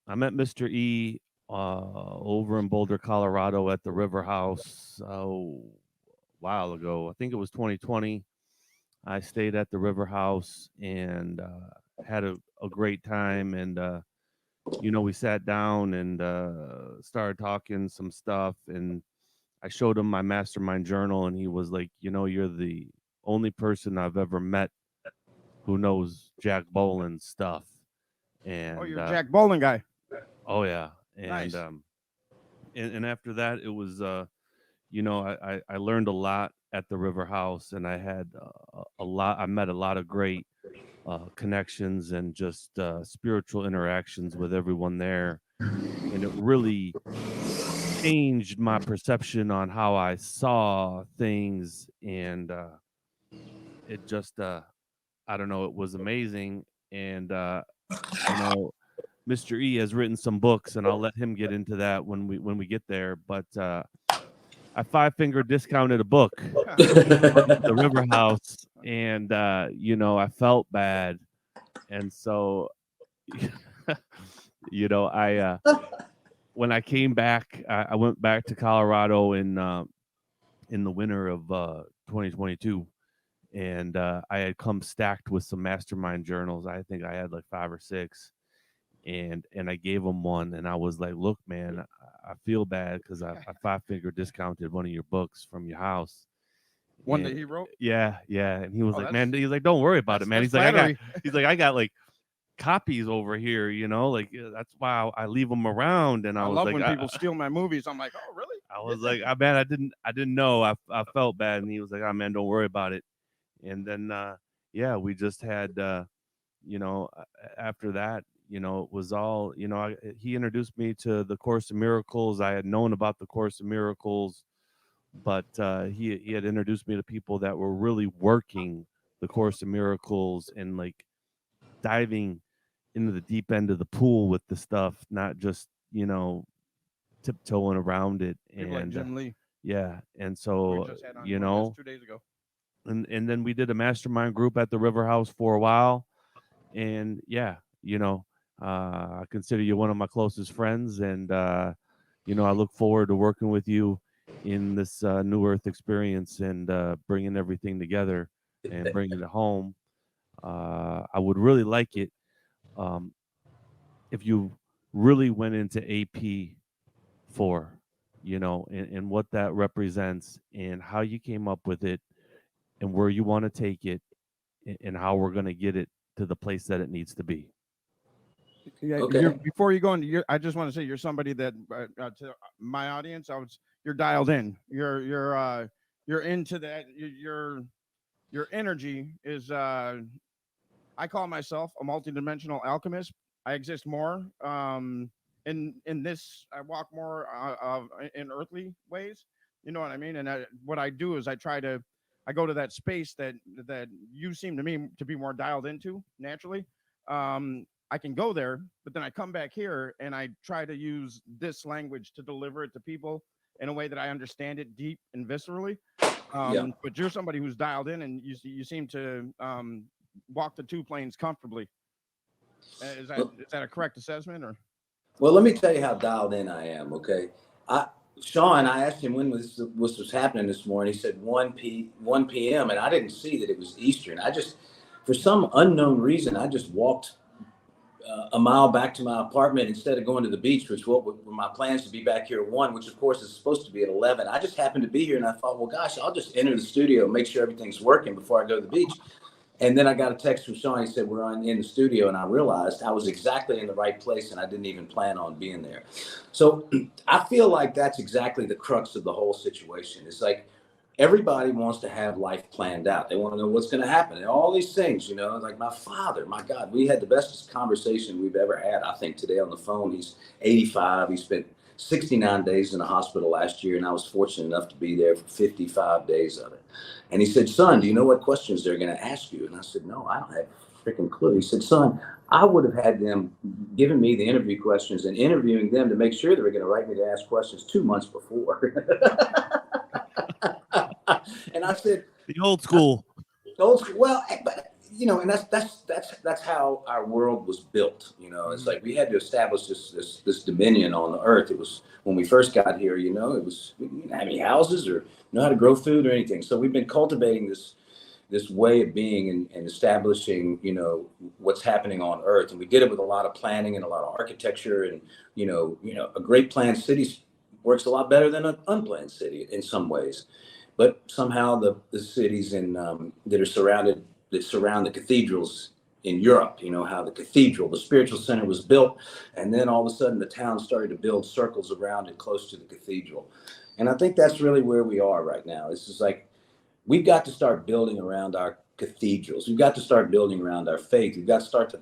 I met Mr. E over in Boulder, Colorado at the River House a while ago. I think it was 2020. I stayed at the River House and had a great time. And, we sat down and started talking some stuff. And I showed him my mastermind journal. And he was like, you're the only person I've ever met who knows Jack Boland's stuff. Oh, And, you're Jack Bowling guy. oh, yeah. And, Nice. and after that, it was, I learned a lot at the River House, and I had a lot. I met a lot of great connections and just spiritual interactions with everyone there, and it really changed my perception on how I saw things, and it just, I don't know, it was amazing, and Mr. E has written some books, and I'll let him get into that when we get there, but. I five finger discounted a book at the River House, and I felt bad, and so I when I came back, I went back to Colorado in the winter of 2022, and I had come stacked with some mastermind journals. I think I had like five or six, and I gave him one, and I was like, "Look, man, I feel bad because I five finger discounted one of your books from your house." One that And he wrote. yeah, yeah, and he was Oh, like, "Man," he's like, "Don't worry about it, man." that's He's like, "I got," flattery. he's like, "I got like copies over here, like that's why I leave them around." And I I was love like, when people steal my movies. I'm like, oh, really? I was like, I man, I didn't know. I felt bad, and he was like, "Oh man, don't worry about it." And then yeah, we just had after that, it was all, he introduced me to the Course of Miracles. I had known about the Course of Miracles, but he had introduced me to people that were really working the Course of Miracles and like diving into the deep end of the pool with the stuff, not just, tiptoeing around it. People like And Jim Lee, yeah, and who we so, just had on you Clubhouse know, 2 days ago. and then we did a mastermind group at the River House for a while. And yeah, I consider you one of my closest friends, and I look forward to working with you in this New Earth experience and bringing everything together and bringing it home. I would really like it um, if you really went into AP4, and what that represents and how you came up with it and where you want to take it and how we're going to get it to the place that it needs to be. Yeah, you're Okay. before you go into I just want to say you're somebody that to my audience, you're dialed in. You're into that. Your energy is. I call myself a multidimensional alchemist. I exist more in this. I walk more in earthly ways. You know what I mean? And what I do is I go to that space that you seem to me to be more dialed into naturally. I can go there, but then I come back here and I try to use this language to deliver it to people in a way that I understand it deep and viscerally. Yeah. But you're somebody who's dialed in, and you seem to walk the two planes comfortably. Is that a correct assessment, or? Well, let me tell you how dialed in I am. Okay. I Sean, I asked him when was happening this morning. He said 1 p.m. and I didn't see that it was Eastern. I just, for some unknown reason, I just walked a mile back to my apartment instead of going to the beach, which were my plans to be back here at 1, which of course is supposed to be at 11. I just happened to be here and I thought, well, gosh, I'll just enter the studio and make sure everything's working before I go to the beach. And then I got a text from Sean. He said, we're in the studio. And I realized I was exactly in the right place and I didn't even plan on being there. So I feel like that's exactly the crux of the whole situation. It's like everybody wants to have life planned out. They want to know what's going to happen and all these things, like my father, my God, we had the best conversation we've ever had. I think today on the phone, he's 85. He spent 69 days in the hospital last year. And I was fortunate enough to be there for 55 days of it. And he said, son, do you know what questions they're going to ask you? And I said, no, I don't have a freaking clue. He said, son, I would have had them giving me the interview questions and interviewing them to make sure they were going to write me to ask questions 2 months before. And I said, The old school. old school. Well, but and that's how our world was built. It's like we had to establish this dominion on the earth. It was when we first got here. We didn't have any houses or know how to grow food or anything. So we've been cultivating this way of being and establishing, what's happening on Earth. And we did it with a lot of planning and a lot of architecture. And, a great planned city works a lot better than an unplanned city in some ways. But somehow the cities that surround the cathedrals in Europe, how the spiritual center was built. And then all of a sudden the town started to build circles around it close to the cathedral. And I think that's really where we are right now. It's just like, we've got to start building around our cathedrals. We've got to start building around our faith. We've got to start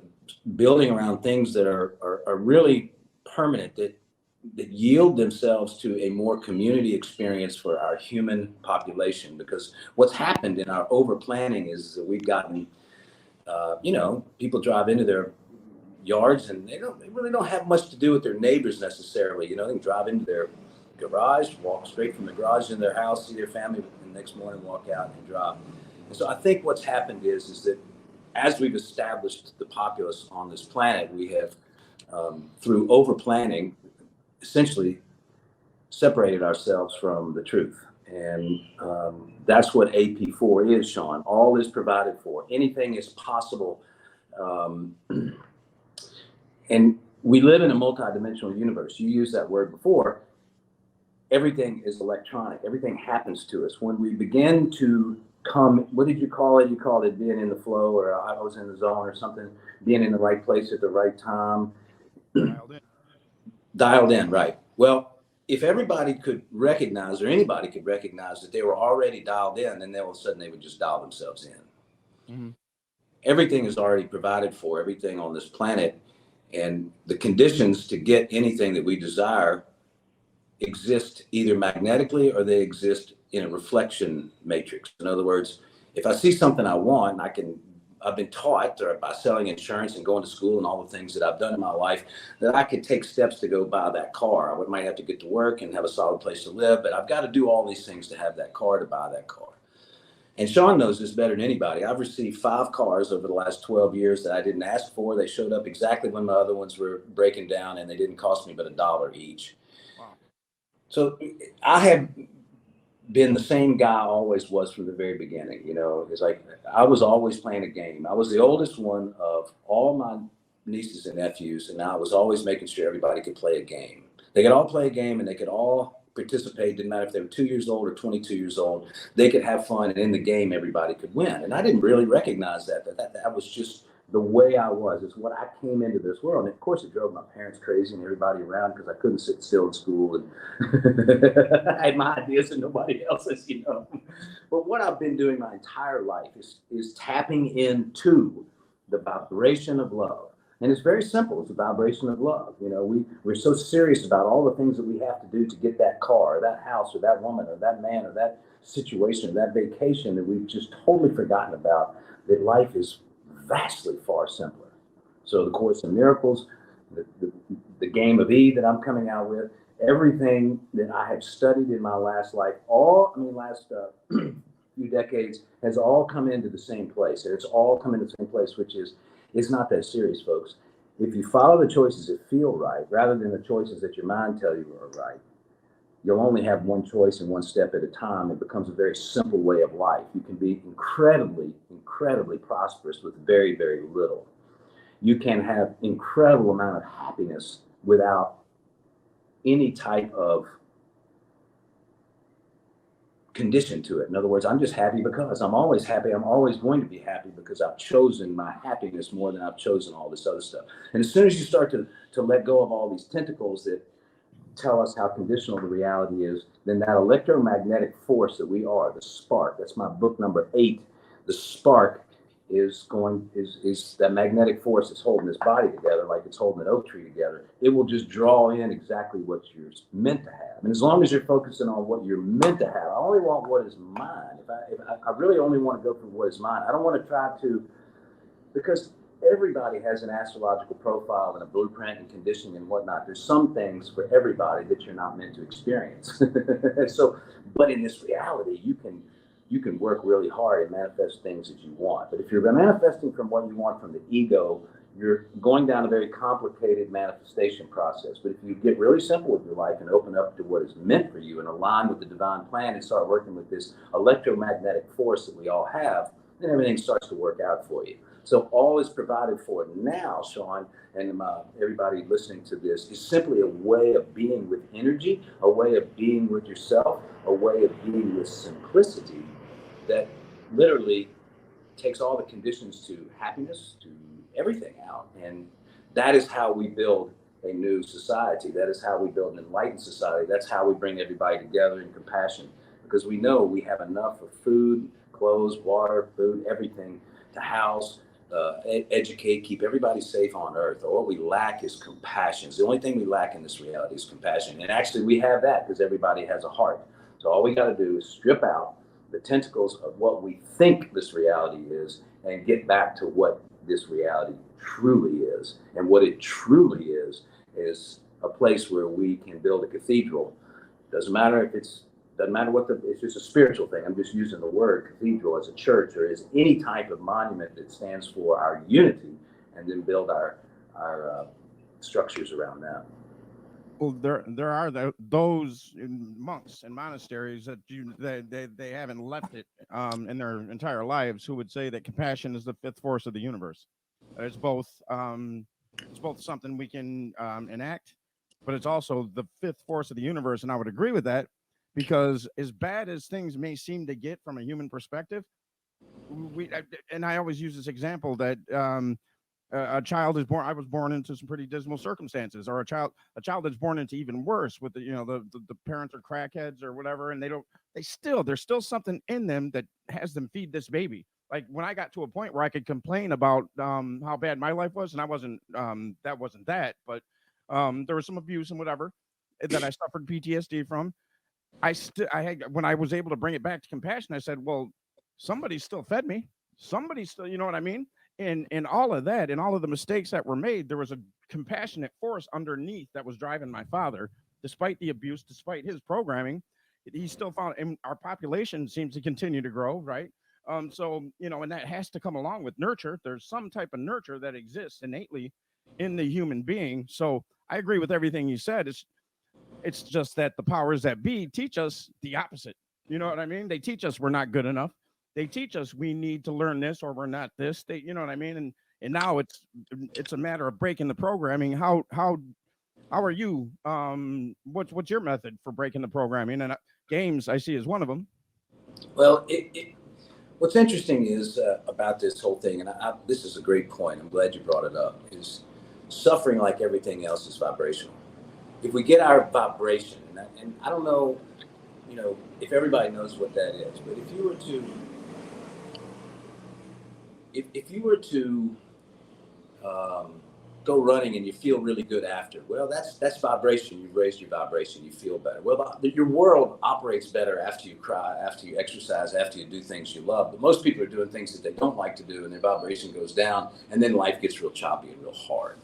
building around things that are really permanent, that yield themselves to a more community experience for our human population. Because what's happened in our over planning is that we've gotten, people drive into their yards and they really don't have much to do with their neighbors necessarily. They can drive into their garage, walk straight from the garage in their house, see their family, and the next morning walk out and drive. And so I think what's happened is that as we've established the populace on this planet, we have, through over planning, essentially separated ourselves from the truth. And that's what AP4 is, Sean. All is provided for. Anything is possible. And we live in a multidimensional universe. You used that word before. Everything is electronic. Everything happens to us. When we begin to come, what did you call it? You called it being in the flow, or I was in the zone or something, being in the right place at the right time. Dialed in, right. Well, if everybody could recognize, or anybody could recognize that they were already dialed in, then all of a sudden they would just dial themselves in. Mm-hmm. Everything is already provided for, everything on this planet. And the conditions to get anything that we desire exist either magnetically or they exist in a reflection matrix. In other words, if I see something I want, I've been taught, or by selling insurance and going to school and all the things that I've done in my life, that I could take steps to go buy that car. I might have to get to work and have a solid place to live, but I've got to do all these things to have that car, to buy that car. And Sean knows this better than anybody. I've received 5 cars over the last 12 years that I didn't ask for. They showed up exactly when my other ones were breaking down, and they didn't cost me but $1 each. Wow. So I have been the same guy I always was from the very beginning. It's like I was always playing a game. I was the oldest one of all my nieces and nephews, and I was always making sure everybody could play a game. They could all play a game and they could all participate. Didn't matter if they were 2 years old or 22 years old. They could have fun, and in the game everybody could win. And I didn't really recognize that was just the way I was. It's what I came into this world. And of course it drove my parents crazy and everybody around, because I couldn't sit still in school, and I had my ideas and nobody else's, But what I've been doing my entire life is tapping into the vibration of love. And it's very simple. It's a vibration of love. We're so serious about all the things that we have to do to get that car, or that house, or that woman, or that man, or that situation, or that vacation, that we've just totally forgotten about that life is vastly far simpler. So the Course in Miracles, the game of E that I'm coming out with, everything that I have studied in my last life, last few decades, has all come into the same place. And it's all come into the same place, which is, it's not that serious, folks. If you follow the choices that feel right, rather than the choices that your mind tell you are right, you'll only have one choice and one step at a time. It becomes a very simple way of life. You can be incredibly, incredibly prosperous with very, very little. You can have incredible amount of happiness without any type of condition to it. In other words, I'm just happy because I'm always happy. I'm always going to be happy because I've chosen my happiness more than I've chosen all this other stuff. And as soon as you start to let go of all these tentacles that tell us how conditional the reality is, then that electromagnetic force that we are, the spark, that's my book number 8, the spark is that magnetic force that's holding this body together, like it's holding an oak tree together. It will just draw in exactly what you're meant to have. And as long as you're focusing on what you're meant to have, I only want what is mine. If I really only want to go for what is mine. I don't want to try to, because everybody has an astrological profile and a blueprint and conditioning and whatnot. There's some things for everybody that you're not meant to experience. So, but in this reality, you can you can work really hard and manifest things that you want. But if you're manifesting from what you want from the ego, you're going down a very complicated manifestation process. But if you get really simple with your life and open up to what is meant for you and align with the divine plan and start working with this electromagnetic force that we all have, then everything starts to work out for you. So all is provided for now, Sean, and everybody listening to this, is simply a way of being with energy, a way of being with yourself, a way of being with simplicity that literally takes all the conditions to happiness, to everything out. And that is how we build a new society. That is how we build an enlightened society. That's how we bring everybody together in compassion, because we know we have enough of food, clothes, water, food, everything to house, educate, keep everybody safe on earth. All we lack is compassion. It's the only thing we lack in this reality is compassion. And actually we have that because everybody has a heart. So all we got to do is strip out the tentacles of what we think this reality is and get back to what this reality truly is. And what it truly is a place where we can build a cathedral. Doesn't matter if it's just a spiritual thing. I'm just using the word cathedral as a church or as any type of monument that stands for our unity, and then build our structures around that. Well, there are those monks and monasteries that they haven't left it in their entire lives, who would say that compassion is the fifth force of the universe. It's both something we can enact, but it's also the fifth force of the universe. And I would agree with that, because as bad as things may seem to get from a human perspective, and I always use this example that a child is born. I was born into some pretty dismal circumstances, or a child that's born into even worse, with the parents are crackheads or whatever, and there's still something in them that has them feed this baby. Like when I got to a point where I could complain about how bad my life was, and I wasn't that, but there was some abuse and whatever that I suffered PTSD from. When I was able to bring it back to compassion, I said, well, somebody still fed me. Somebody still, you know what I mean? And all of that, and all of the mistakes that were made, there was a compassionate force underneath that was driving my father, despite the abuse, despite his programming. He still found, and our population seems to continue to grow, right? So, and that has to come along with nurture. There's some type of nurture that exists innately in the human being. So I agree with everything you said. It's just that the powers that be teach us the opposite. You know what I mean? They teach us we're not good enough. They teach us we need to learn this, or we're not this. You know what I mean? And now it's a matter of breaking the programming. How are you? What's your method for breaking the programming? And games I see is one of them. Well, what's interesting is about this whole thing, and this is a great point. I'm glad you brought it up. Is suffering, like everything else, is vibrational. If we get our vibration, and I don't know, if everybody knows what that is, but if you were to go running and you feel really good after, well, that's vibration. You've raised your vibration. You feel better. Well, your world operates better after you cry, after you exercise, after you do things you love. But most people are doing things that they don't like to do, and their vibration goes down, and then life gets real choppy and real hard.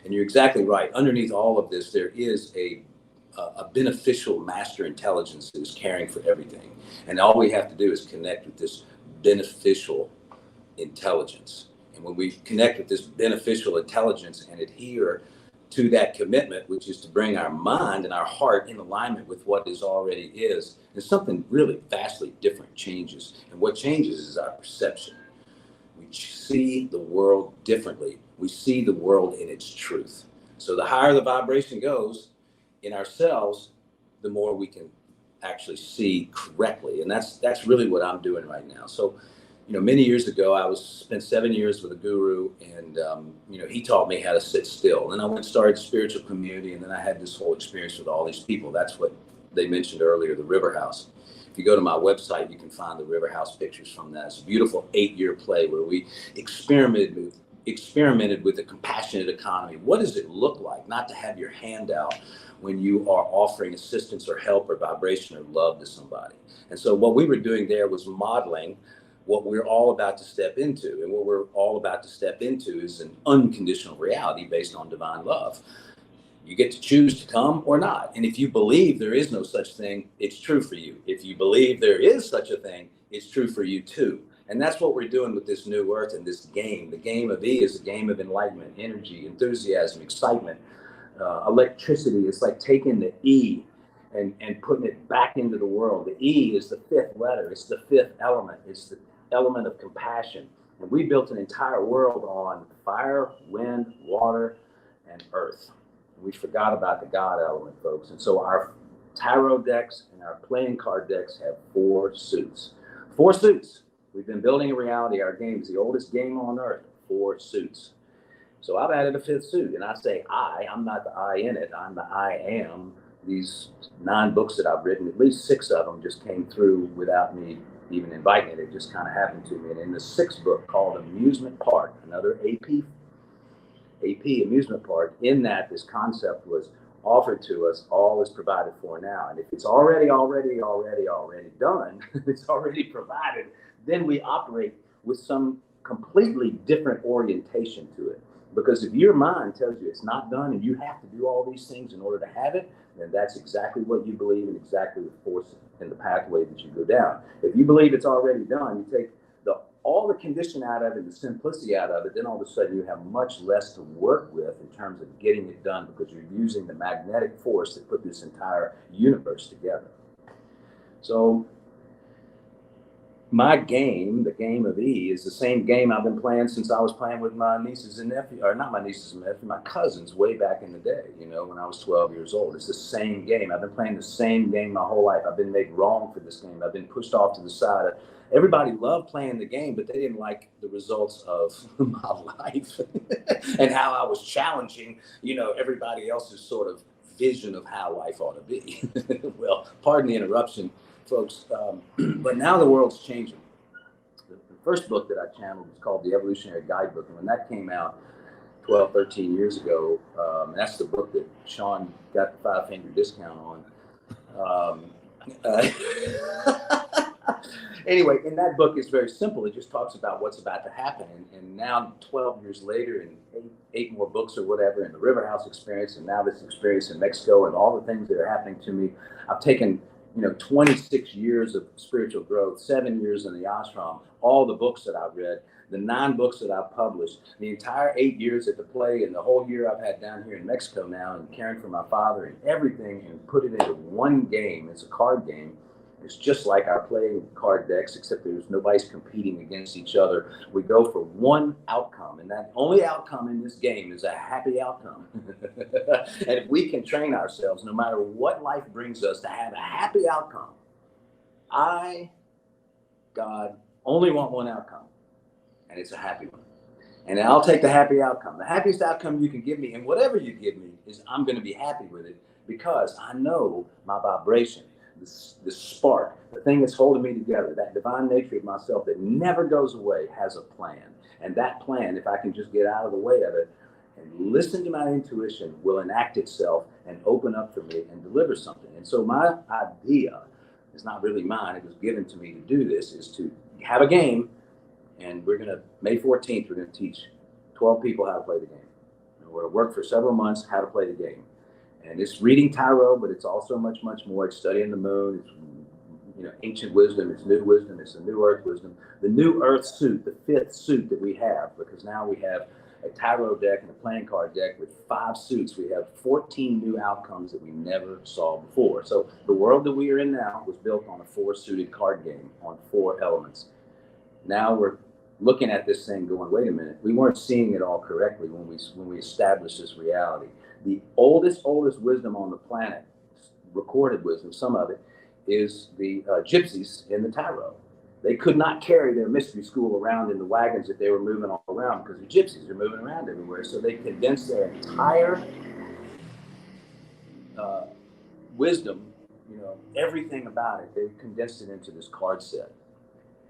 And you're exactly right. Underneath all of this, there is a beneficial master intelligence that is caring for everything. And all we have to do is connect with this beneficial intelligence. And when we connect with this beneficial intelligence and adhere to that commitment, which is to bring our mind and our heart in alignment with what is already is, and something really vastly different changes. And what changes is our perception. We see the world differently. We see the world in its truth. So the higher the vibration goes in ourselves, the more we can actually see correctly. And that's really what I'm doing right now. So, many years ago, I spent 7 years with a guru, and he taught me how to sit still. And I went and started a spiritual community, and then I had this whole experience with all these people. That's what they mentioned earlier, the River House. If you go to my website, you can find the River House pictures from that. It's a beautiful 8-year play where we experimented with a compassionate economy. What does it look like not to have your hand out when you are offering assistance or help or vibration or love to somebody? And so what we were doing there was modeling what we're all about to step into. And what we're all about to step into is an unconditional reality based on divine love. You get to choose to come or not. And if you believe there is no such thing, it's true for you. If you believe there is such a thing, it's true for you too. And that's what we're doing with this new earth and this game. The game of E is a game of enlightenment, energy, enthusiasm, excitement, electricity. It's like taking the E and putting it back into the world. The E is the fifth letter. It's the fifth element. It's the element of compassion. And we built an entire world on fire, wind, water, and earth. We forgot about the God element, folks. And so our tarot decks and our playing card decks have 4 suits. 4 suits. We've been building a reality. Our game is the oldest game on earth. 4 suits. So I've added a 5th suit, and I say I'm not the I in it. I'm the I am. These 9 books that I've written, at least 6 of them just came through without me even inviting it. It just kind of happened to me. And in the 6th book called Amusement Park, another AP amusement park, in that this concept was offered to us, all is provided for now. And if it's already done, it's already provided, then we operate with some completely different orientation to it. Because if your mind tells you it's not done and you have to do all these things in order to have it, then that's exactly what you believe and exactly the force and the pathway that you go down. If you believe it's already done, you take all the condition out of it, the simplicity out of it, then all of a sudden you have much less to work with in terms of getting it done, because you're using the magnetic force that put this entire universe together. So my game, the game of E, is the same game I've been playing since I was playing with my nieces and nephews, or not my nieces and nephews, my cousins way back in the day, when I was 12 years old. It's the same game. I've been playing the same game my whole life. I've been made wrong for this game. I've been pushed off to the side. Everybody loved playing the game, but they didn't like the results of my life and how I was challenging, everybody else's sort of vision of how life ought to be. Well, pardon the interruption, folks, but now the world's changing. The first book that I channeled was called The Evolutionary Guidebook, and when that came out 12, 13 years ago, that's the book that Sean got the 5-finger discount on. Anyway, in that book, it's very simple. It just talks about what's about to happen. And now, 12 years later, and 8 more books or whatever, and the River House experience, and now this experience in Mexico, and all the things that are happening to me, I've taken 26 years of spiritual growth, 7 years in the ashram, all the books that I've read, the 9 books that I've published, the entire 8 years at the play, and the whole year I've had down here in Mexico now, and caring for my father and everything, and put it into one game. It's a card game. It's just like our playing card decks, except nobody's competing against each other. We go for one outcome, and that only outcome in this game is a happy outcome. And if we can train ourselves, no matter what life brings us, to have a happy outcome, I, God, only want one outcome, and it's a happy one. And I'll take the happy outcome. The happiest outcome you can give me, and whatever you give me, is I'm going to be happy with it, because I know my vibration. This spark, the thing that's holding me together, that divine nature of myself that never goes away, has a plan. And that plan, if I can just get out of the way of it and listen to my intuition, will enact itself and open up for me and deliver something. And so my idea is not really mine. It was given to me to do this, is to have a game. And May 14th, we're going to teach 12 people how to play the game. And we're going to work for several months how to play the game. And it's reading tarot, but it's also much, much more. It's studying the moon. It's ancient wisdom. It's new wisdom. It's the new earth wisdom. The new earth suit, the 5th suit that we have, because now we have a tarot deck and a playing card deck with 5 suits. We have 14 new outcomes that we never saw before. So the world that we are in now was built on a 4-suited card game on 4 elements. Now we're looking at this thing going, wait a minute, we weren't seeing it all correctly when we established this reality. The oldest wisdom on the planet, recorded wisdom, some of it, is the gypsies in the tarot. They could not carry their mystery school around in the wagons that they were moving all around, because the gypsies are moving around everywhere. So they condensed their entire wisdom, everything about it, they condensed it into this card set.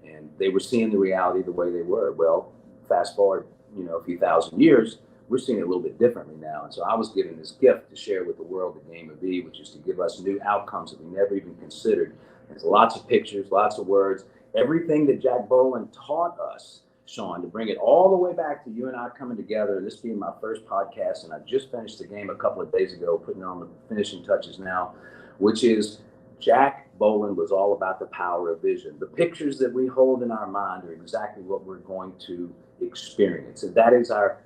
And they were seeing the reality the way they were. Well, fast forward, a few thousand years, we're seeing it a little bit differently now. And so I was given this gift to share with the world the game of E, which is to give us new outcomes that we never even considered. There's lots of pictures, lots of words, everything that Jack Boland taught us, Sean, to bring it all the way back to you and I coming together, this being my first podcast. And I just finished the game a couple of days ago, putting on the finishing touches now, which is Jack Bowling was all about the power of vision. The pictures that we hold in our mind are exactly what we're going to experience. And that is our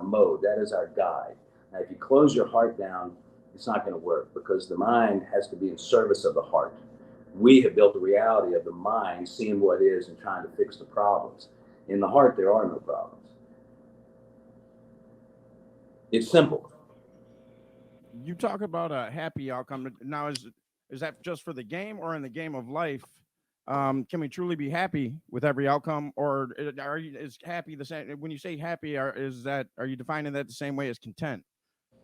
mode, that is our guide. Now, if you close your heart down, it's not going to work, because the mind has to be in service of the heart. We have built a reality of the mind seeing what is and trying to fix the problems. In the heart, there are no problems. It's simple. You talk about a happy outcome. Now, is that just for the game, or in the game of life? Can we truly be happy with every outcome, or is happy the same? When you say happy, are you defining that the same way as content?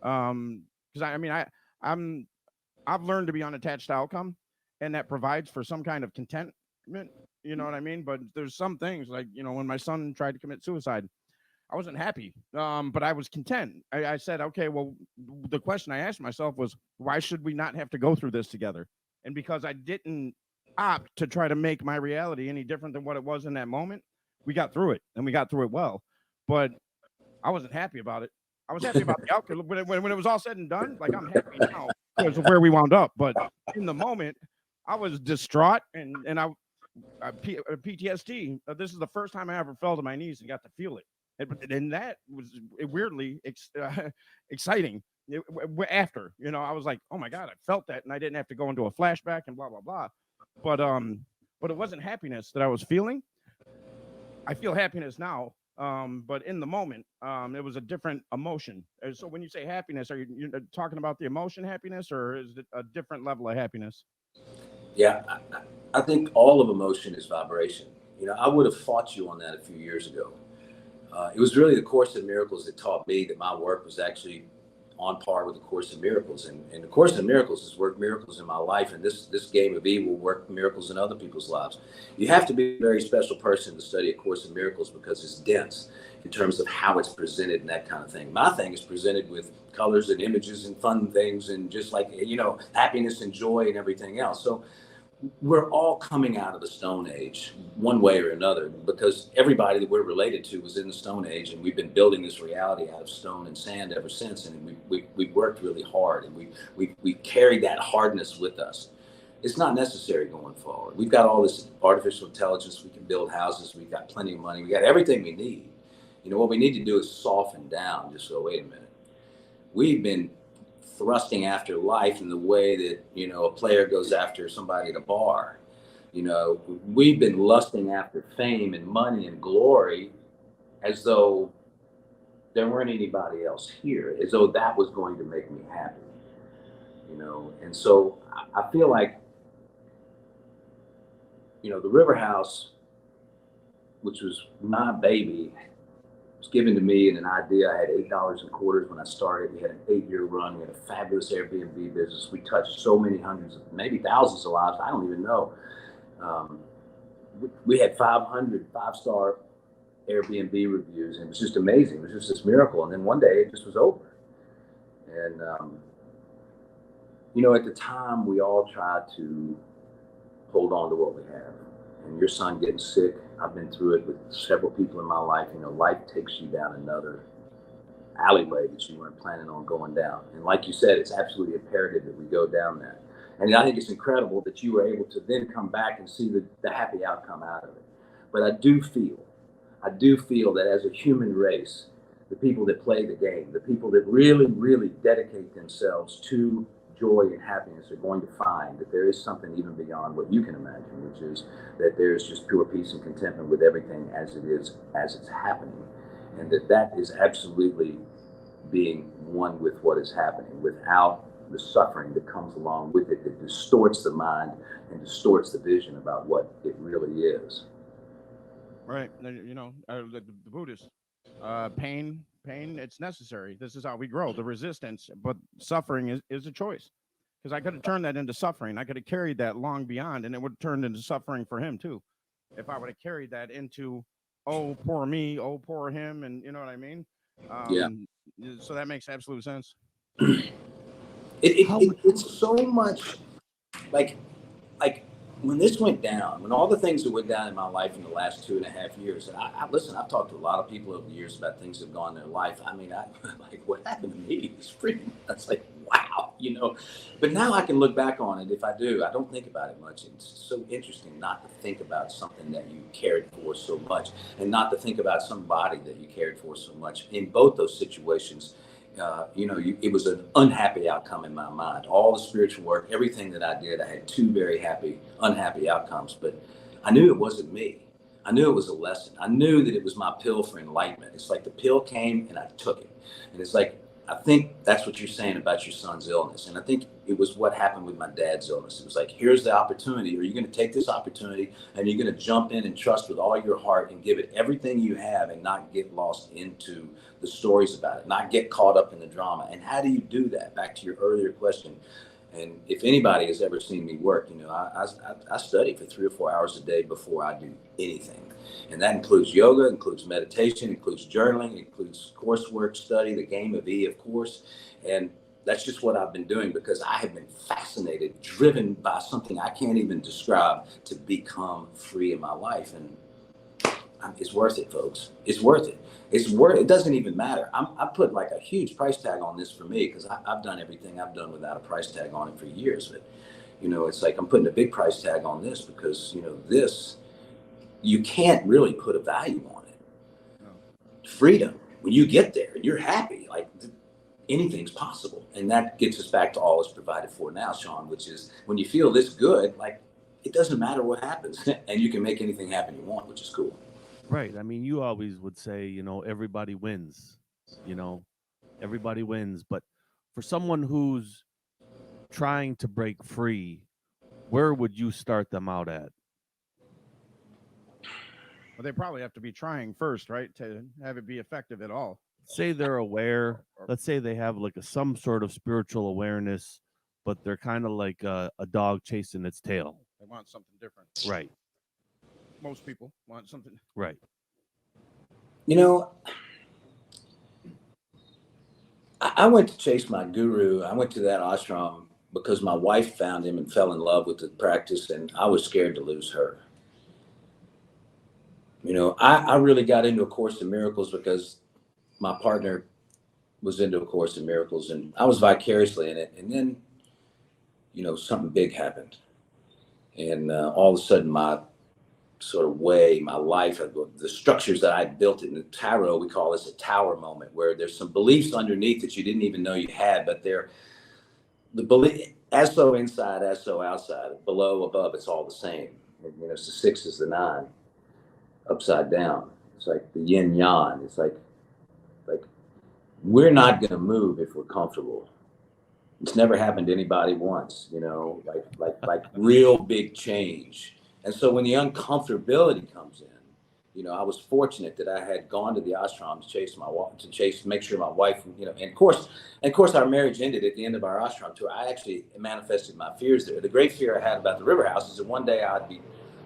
Because I've learned to be unattached to outcome, and that provides for some kind of contentment. You know what I mean? But there's some things, like, when my son tried to commit suicide, I wasn't happy, but I was content. I said, okay, well, the question I asked myself was, why should we not have to go through this together? And because I didn't opt to try to make my reality any different than what it was in that moment, we got through it, and we got through it well. But I wasn't happy about it. I was happy about the outcome when it was all said and done. Like, I'm happy now because of where we wound up. But in the moment, I was distraught, and PTSD. This is the first time I ever fell to my knees and got to feel it. And that was weirdly exciting. After, I was like, oh my God, I felt that, and I didn't have to go into a flashback and blah blah blah. But it wasn't happiness that I was feeling. I feel happiness now, but in the moment, it was a different emotion. So when you say happiness, are you talking about the emotion happiness, or is it a different level of happiness? Yeah, I think all of emotion is vibration. I would have fought you on that a few years ago. It was really the Course in Miracles that taught me that my work was actually on par with the Course in Miracles. And the Course in Miracles has worked miracles in my life, and this game of E will work miracles in other people's lives. You have to be a very special person to study a Course in Miracles, because it's dense in terms of how it's presented and that kind of thing. My thing is presented with colors and images and fun things, and just like, happiness and joy and everything else. So we're all coming out of the Stone Age one way or another, because everybody that we're related to was in the Stone Age, and we've been building this reality out of stone and sand ever since. And we've worked really hard, and we carried that hardness with us. It's not necessary going forward. We've got all this artificial intelligence. We can build houses. We've got plenty of money. We got everything we need. What we need to do is soften down. Just go, wait a minute. We've been thrusting after life in the way that, a player goes after somebody at a bar. We've been lusting after fame and money and glory as though there weren't anybody else here, as though that was going to make me happy. And so I feel like, the River House, which was my baby, was given to me in an idea. I had $8 in quarters when I started. We had an 8-year run. We had a fabulous Airbnb business. We touched so many hundreds of, maybe thousands of lives. I don't even know. We had 500 5-star Airbnb reviews, and it was just amazing. It was just this miracle. And then one day it just was over. And, at the time, we all tried to hold on to what we have. And your son getting sick, I've been through it with several people in my life. Life takes you down another alleyway that you weren't planning on going down. And like you said, it's absolutely imperative that we go down that. And I think it's incredible that you were able to then come back and see the happy outcome out of it. But I do feel that as a human race, the people that play the game, the people that really, really dedicate themselves to joy and happiness, are going to find that there is something even beyond what you can imagine, which is that there's just pure peace and contentment with everything as it is, as it's happening. And that is absolutely being one with what is happening, without the suffering that comes along with it, that distorts the mind and distorts the vision about what it really is. Right. The Buddhists, pain, it's necessary. This is how we grow, the resistance. But suffering is a choice, because I could have turned that into suffering. I could have carried that long beyond, and it would have turned into suffering for him too, if I would have carried that into, oh, poor me, oh, poor him. And you know what I mean? Yeah. So that makes absolute sense. It's so much like when this went down, when all the things that went down in my life in the last 2.5 years, and listen, I've talked to a lot of people over the years about things that have gone in their life. I mean, like, what happened to me is freaking, that's like, wow, you know. But now I can look back on it. If I do, I don't think about it much. It's so interesting not to think about something that you cared for so much, and not to think about somebody that you cared for so much. In both those situations, it was an unhappy outcome in my mind. All the spiritual work, everything that I did, I had two very unhappy outcomes. But I knew it wasn't me. I knew it was a lesson. I knew that it was my pill for enlightenment. It's like the pill came and I took it. And it's like, I think that's what you're saying about your son's illness. And I think it was what happened with my dad's illness. It was like, here's the opportunity. Are you going to take this opportunity and you're going to jump in and trust with all your heart and give it everything you have and not get lost into the stories about it, not get caught up in the drama? And how do you do that? Back to your earlier question. And if anybody has ever seen me work, I study for 3 or 4 hours a day before I do anything. And that includes yoga, includes meditation, includes journaling, includes coursework, study, the game of E, of course. And that's just what I've been doing because I have been fascinated, driven by something I can't even describe to become free in my life. And it's worth it, folks. It's worth it. It doesn't even matter. I put like a huge price tag on this for me because I've done everything I've done without a price tag on it for years. But, it's like I'm putting a big price tag on this because, this, you can't really put a value on it. No. Freedom, when you get there, you're happy, like anything's possible. And that gets us back to all is provided for now, Sean, which is when you feel this good, like it doesn't matter what happens and you can make anything happen you want, which is cool. Right. I mean, you always would say, everybody wins, everybody wins. But for someone who's trying to break free, where would you start them out at? Well, they probably have to be trying first, right? To have it be effective at all. Say they're aware. Let's say they have like some sort of spiritual awareness, but they're kind of like a dog chasing its tail. They want something different. Right. Most people want something. Right. I went to chase my guru. I went to that ashram because my wife found him and fell in love with the practice, and I was scared to lose her. I really got into A Course in Miracles because my partner was into A Course in Miracles, and I was vicariously in it. And then, something big happened. And all of a sudden, my sort of way, my life, the structures that I built in the tarot, we call this a tower moment, where there's some beliefs underneath that you didn't even know you had, but they're the belief, as so inside, as so outside, below, above, it's all the same. It's the 6 is the 9, upside down. It's like the yin yang. It's like we're not going to move if we're comfortable. It's never happened to anybody once, like real big change. And so when the uncomfortability comes in, I was fortunate that I had gone to the ashram to make sure my wife, and of course our marriage ended at the end of our ashram tour. I actually manifested my fears there. The great fear I had about the river house is that one day I'd be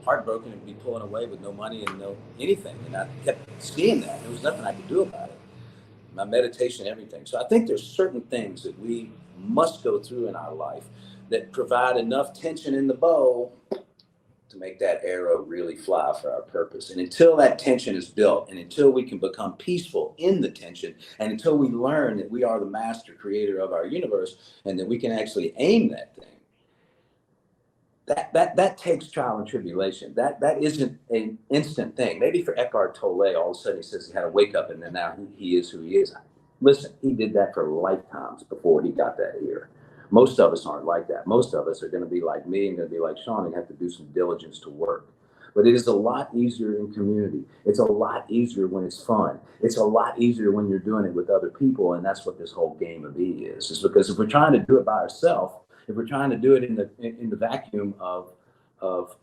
heartbroken and be pulling away with no money and no anything. And I kept seeing that. There was nothing I could do about it. My meditation, everything. So I think there's certain things that we must go through in our life that provide enough tension in the bow to make that arrow really fly for our purpose. And until that tension is built, and until we can become peaceful in the tension, and until we learn that we are the master creator of our universe and that we can actually aim that thing, that takes trial and tribulation. That isn't an instant thing. Maybe for Eckhart Tolle, all of a sudden he says he had a wake up and then now he is who he is. Listen, he did that for lifetimes before he got that here. Most of us aren't like that. Most of us are going to be like me and going to be like Sean and have to do some diligence to work. But it is a lot easier in community. It's a lot easier when it's fun. It's a lot easier when you're doing it with other people. And that's what this whole game of E is because if we're trying to do it by ourselves, if we're trying to do it in the vacuum of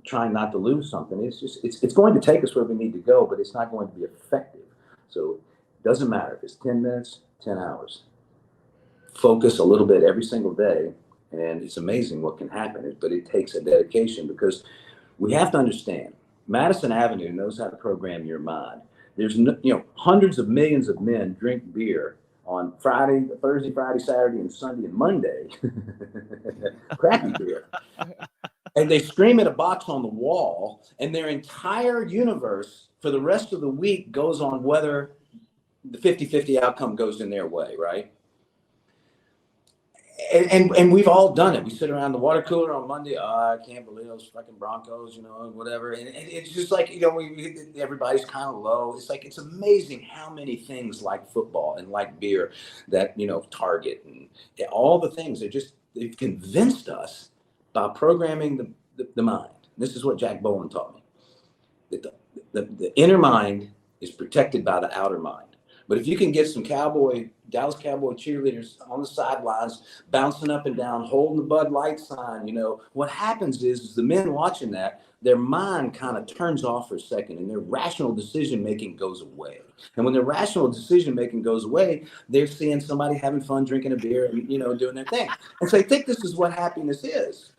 trying not to lose something, it's going to take us where we need to go, but it's not going to be effective. So it doesn't matter if it's 10 minutes, 10 hours. Focus a little bit every single day, and it's amazing what can happen. But it takes a dedication because we have to understand Madison Avenue knows how to program your mind. There's hundreds of millions of men drink beer on Thursday, Friday, Saturday, and Sunday and Monday, crappy beer. And they scream at a box on the wall, and their entire universe for the rest of the week goes on whether the 50-50 outcome goes in their way, right? And we've all done it. We sit around the water cooler on Monday. Oh, I can't believe those fucking Broncos, you know, whatever. And it's just like, you know, everybody's kind of low. It's like, it's amazing how many things like football and like beer that, you know, Target and all the things, they've convinced us by programming the mind. This is what Jack Bowen taught me. That the inner mind is protected by the outer mind. But if you can get some Dallas Cowboy cheerleaders on the sidelines, bouncing up and down, holding the Bud Light sign, you know, what happens is the men watching that, their mind kind of turns off for a second and their rational decision making goes away. And when their rational decision making goes away, they're seeing somebody having fun, drinking a beer and, you know, doing their thing. And so I think this is what happiness is.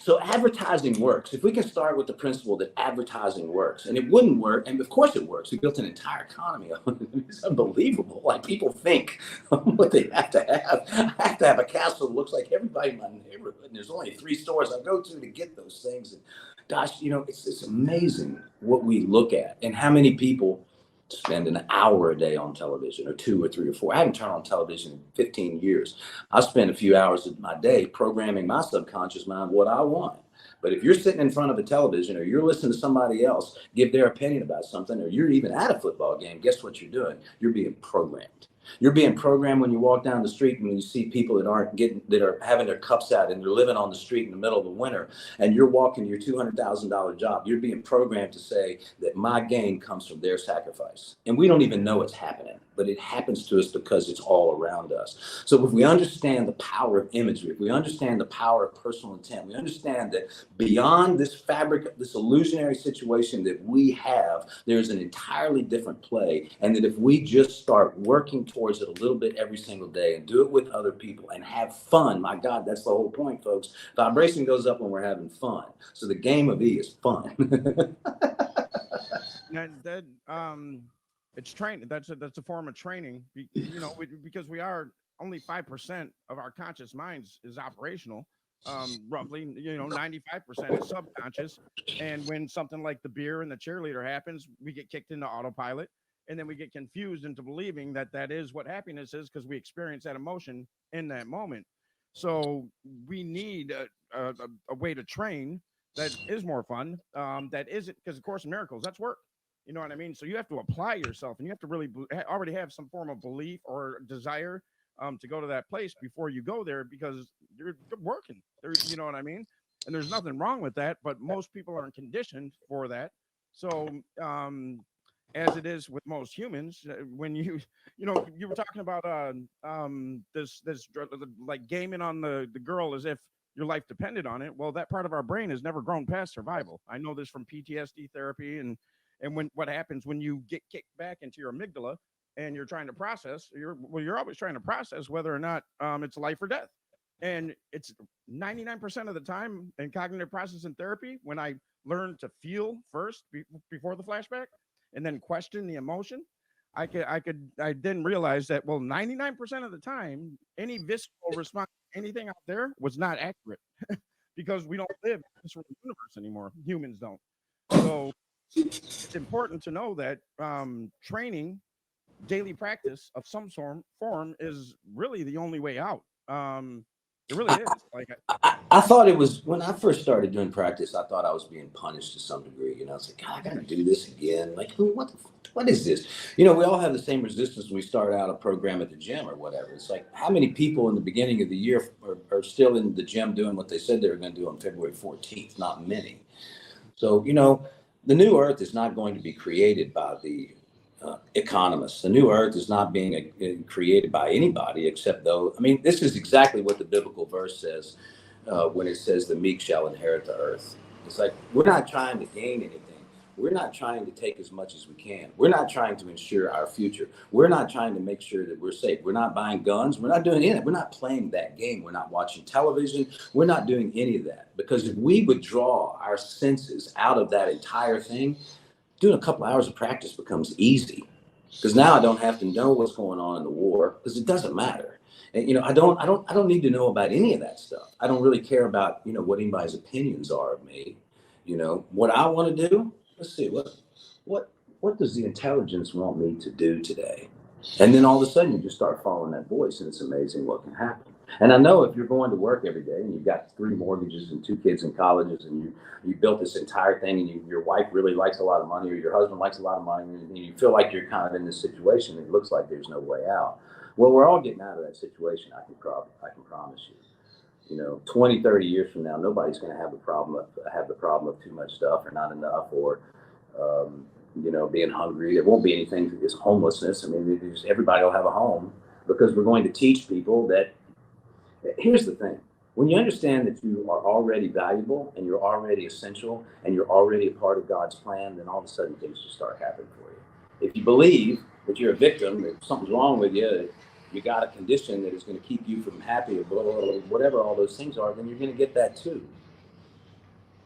So advertising works. If we can start with the principle that advertising works, and it wouldn't work, and of course it works. We built an entire economy on it. It's unbelievable. Like, people think what they have to have. I have to have a castle that looks like everybody in my neighborhood. And there's only 3 stores I go to get those things. And gosh, you know, it's amazing what we look at and how many people spend an hour a day on television, or 2 or 3 or 4. I haven't turned on television in 15 years. I spend a few hours of my day programming my subconscious mind what I want. But if you're sitting in front of a television, or you're listening to somebody else give their opinion about something, or you're even at a football game, guess what you're doing? You're being programmed. You're being programmed when you walk down the street and when you see people that are having their cups out and they're living on the street in the middle of the winter, and you're walking your $200,000 job. You're being programmed to say that my gain comes from their sacrifice. And we don't even know it's happening, but it happens to us because it's all around us. So if we understand the power of imagery, if we understand the power of personal intent, we understand that beyond this fabric, this illusionary situation that we have, there's an entirely different play. And that if we just start working towards it a little bit every single day and do it with other people and have fun, my God, that's the whole point, folks. Vibration goes up when we're having fun. So the game of E is fun. It's training. That's a form of training. You know, because we are only 5% of our conscious minds is operational. Roughly, you know, 95% is subconscious. And when something like the beer and the cheerleader happens, we get kicked into autopilot, and then we get confused into believing that that is what happiness is, because we experience that emotion in that moment. So we need a way to train that is more fun. That isn't, because of Course in Miracles, that's work. You know what I mean? So you have to apply yourself, and you have to really already have some form of belief or desire to go to that place before you go there, because you're working there. You know what I mean? And there's nothing wrong with that, but most people aren't conditioned for that. So, as it is with most humans, when you know, you were talking about this like gaming on the girl as if your life depended on it. Well, that part of our brain has never grown past survival. I know this from PTSD therapy, and when what happens when you get kicked back into your amygdala and you're trying to process, you're always trying to process whether or not it's life or death. And it's 99% of the time in cognitive processing therapy, when I learned to feel first before the flashback, and then question the emotion, I didn't realize that, well, 99% of the time, any visceral response to anything out there was not accurate, because we don't live in this universe anymore. Humans don't. So it's important to know that training, daily practice of some form is really the only way out. It really is. Like, I thought it was, when I first started doing practice, I thought I was being punished to some degree. You know, it's like, God, I got to do this again. Like, what is this? You know, we all have the same resistance when we start out a program at the gym or whatever. It's like, how many people in the beginning of the year are still in the gym doing what they said they were going to do on February 14th? Not many. So, you know, the new earth is not going to be created by the economists. The new earth is not being created by anybody except though, I mean, this is exactly what the biblical verse says when it says the meek shall inherit the earth. It's like, we're not trying to gain anything. We're not trying to take as much as we can. We're not trying to ensure our future. We're not trying to make sure that we're safe. We're not buying guns. We're not doing anything. We're not playing that game. We're not watching television. We're not doing any of that. Because if we withdraw our senses out of that entire thing, doing a couple hours of practice becomes easy, because now I don't have to know what's going on in the war, because it doesn't matter. And, you know, I don't need to know about any of that stuff. I don't really care about, you know, what anybody's opinions are of me. You know, what I want to do, let's see, what does the intelligence want me to do today? And then all of a sudden you just start following that voice, and it's amazing what can happen. And I know if you're going to work every day and you've got 3 mortgages and 2 kids in colleges, and you built this entire thing, and your wife really likes a lot of money, or your husband likes a lot of money, and you feel like you're kind of in this situation, it looks like there's no way out. Well, we're all getting out of that situation. I can promise you. 20, 30 years from now, nobody's going to have the problem of too much stuff or not enough, or being hungry. There won't be anything as homelessness. I mean, everybody will have a home, because we're going to teach people that. Here's the thing. When you understand that you are already valuable, and you're already essential, and you're already a part of God's plan, then all of a sudden things just start happening for you. If you believe that you're a victim, that something's wrong with you, that you got a condition that is going to keep you from happy, or blah, blah, blah, whatever all those things are, then you're going to get that too.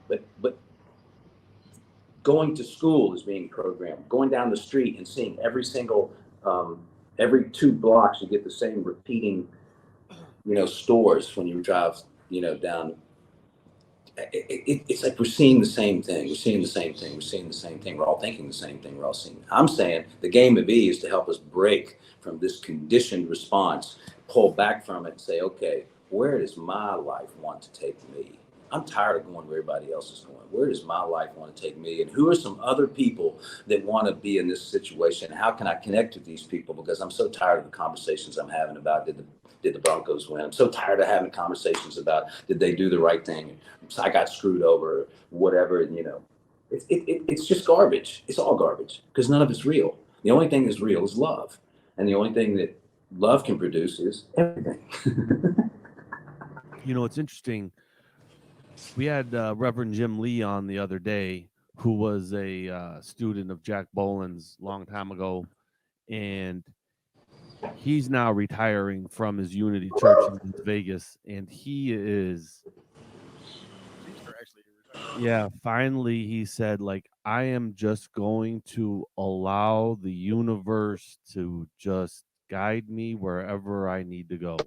But going to school is being programmed. Going down the street and seeing every 2 blocks, you get the same repeating stores when you drive, down. It's like we're seeing the same thing. We're seeing the same thing. We're seeing the same thing. We're all thinking the same thing. We're all seeing. I'm saying the game of E is to help us break from this conditioned response, pull back from it, and say, okay, where does my life want to take me? I'm tired of going where everybody else is going. Where does my life want to take me? And who are some other people that want to be in this situation? How can I connect with these people? Because I'm so tired of the conversations I'm having about did the Broncos win? I'm so tired of having conversations about did they do the right thing? I got screwed over, whatever. And it's just garbage. It's all garbage, because none of it's real. The only thing that's real is love, and the only thing that love can produce is everything. It's interesting. We had Reverend Jim Lee on the other day, who was a student of Jack Boland's long time ago, and he's now retiring from his Unity Church in Las Vegas, and he is, finally he said, like, I am just going to allow the universe to just guide me wherever I need to go.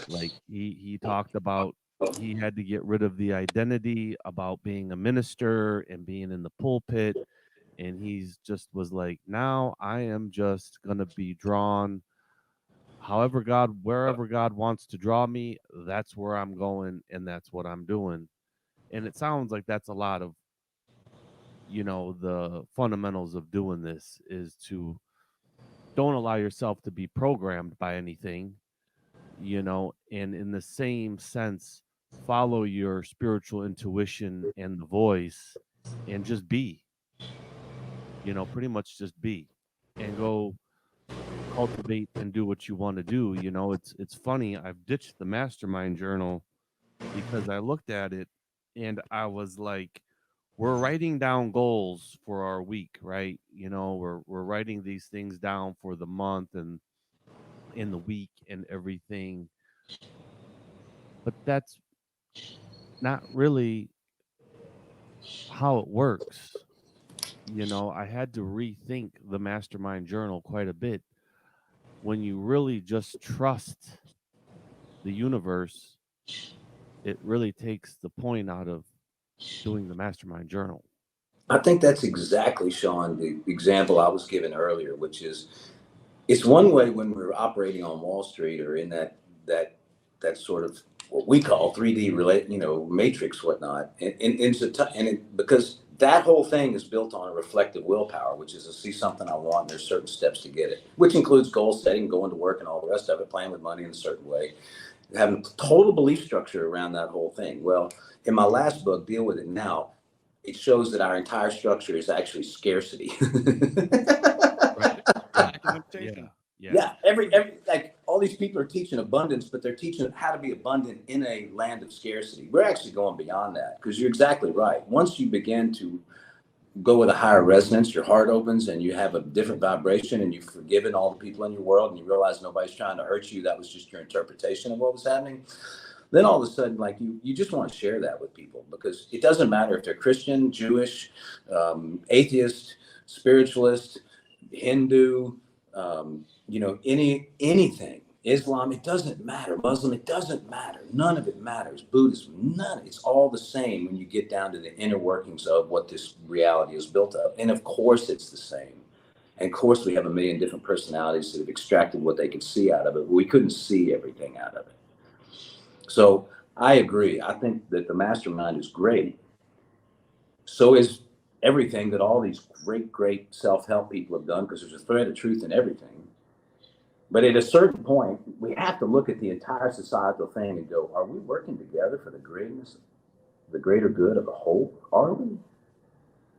Like, he talked about he had to get rid of the identity about being a minister and being in the pulpit, and he's just was like, now I am just going to be drawn wherever God wants to draw me, that's where I'm going, and that's what I'm doing. And it sounds like that's a lot of the fundamentals of doing this is to don't allow yourself to be programmed by anything, and in the same sense, follow your spiritual intuition and the voice, and just be, pretty much just be, and go cultivate and do what you want to do. It's funny. I've ditched the mastermind journal because I looked at it and I was like, we're writing down goals for our week, right? We're writing these things down for the month and in the week and everything. But that's not really how it works. I had to rethink the mastermind journal quite a bit. When you really just trust the universe, it really takes the point out of doing the mastermind journal. I think that's exactly, Sean, the example I was given earlier, which is it's one way when we're operating on Wall Street or in that sort of what we call 3D matrix, whatnot, because that whole thing is built on a reflective willpower, which is to see something I want, and there's certain steps to get it, which includes goal setting, going to work, and all the rest of it, playing with money in a certain way, having a total belief structure around that whole thing. Well, in my last book, Deal With It Now, it shows that our entire structure is actually scarcity. Right. Yeah. Every like all these people are teaching abundance, but they're teaching how to be abundant in a land of scarcity. We're actually going beyond that, because you're exactly right. Once you begin to go with a higher resonance, your heart opens and you have a different vibration, and you've forgiven all the people in your world, and you realize nobody's trying to hurt you. That was just your interpretation of what was happening. Then all of a sudden, like you just want to share that with people, because it doesn't matter if they're Christian, Jewish, atheist, spiritualist, Hindu, anything, Islam, it doesn't matter. Muslim, it doesn't matter. None of it matters. Buddhism, none. It's all the same when you get down to the inner workings of what this reality is built of. And of course, it's the same. And of course, we have a million different personalities that have extracted what they could see out of it, but we couldn't see everything out of it. So I agree. I think that the mastermind is great. So is everything that all these great self-help people have done, because there's a thread of truth in everything. But at a certain point, we have to look at the entire societal thing and go, are we working together for the greater good of the whole? Are we?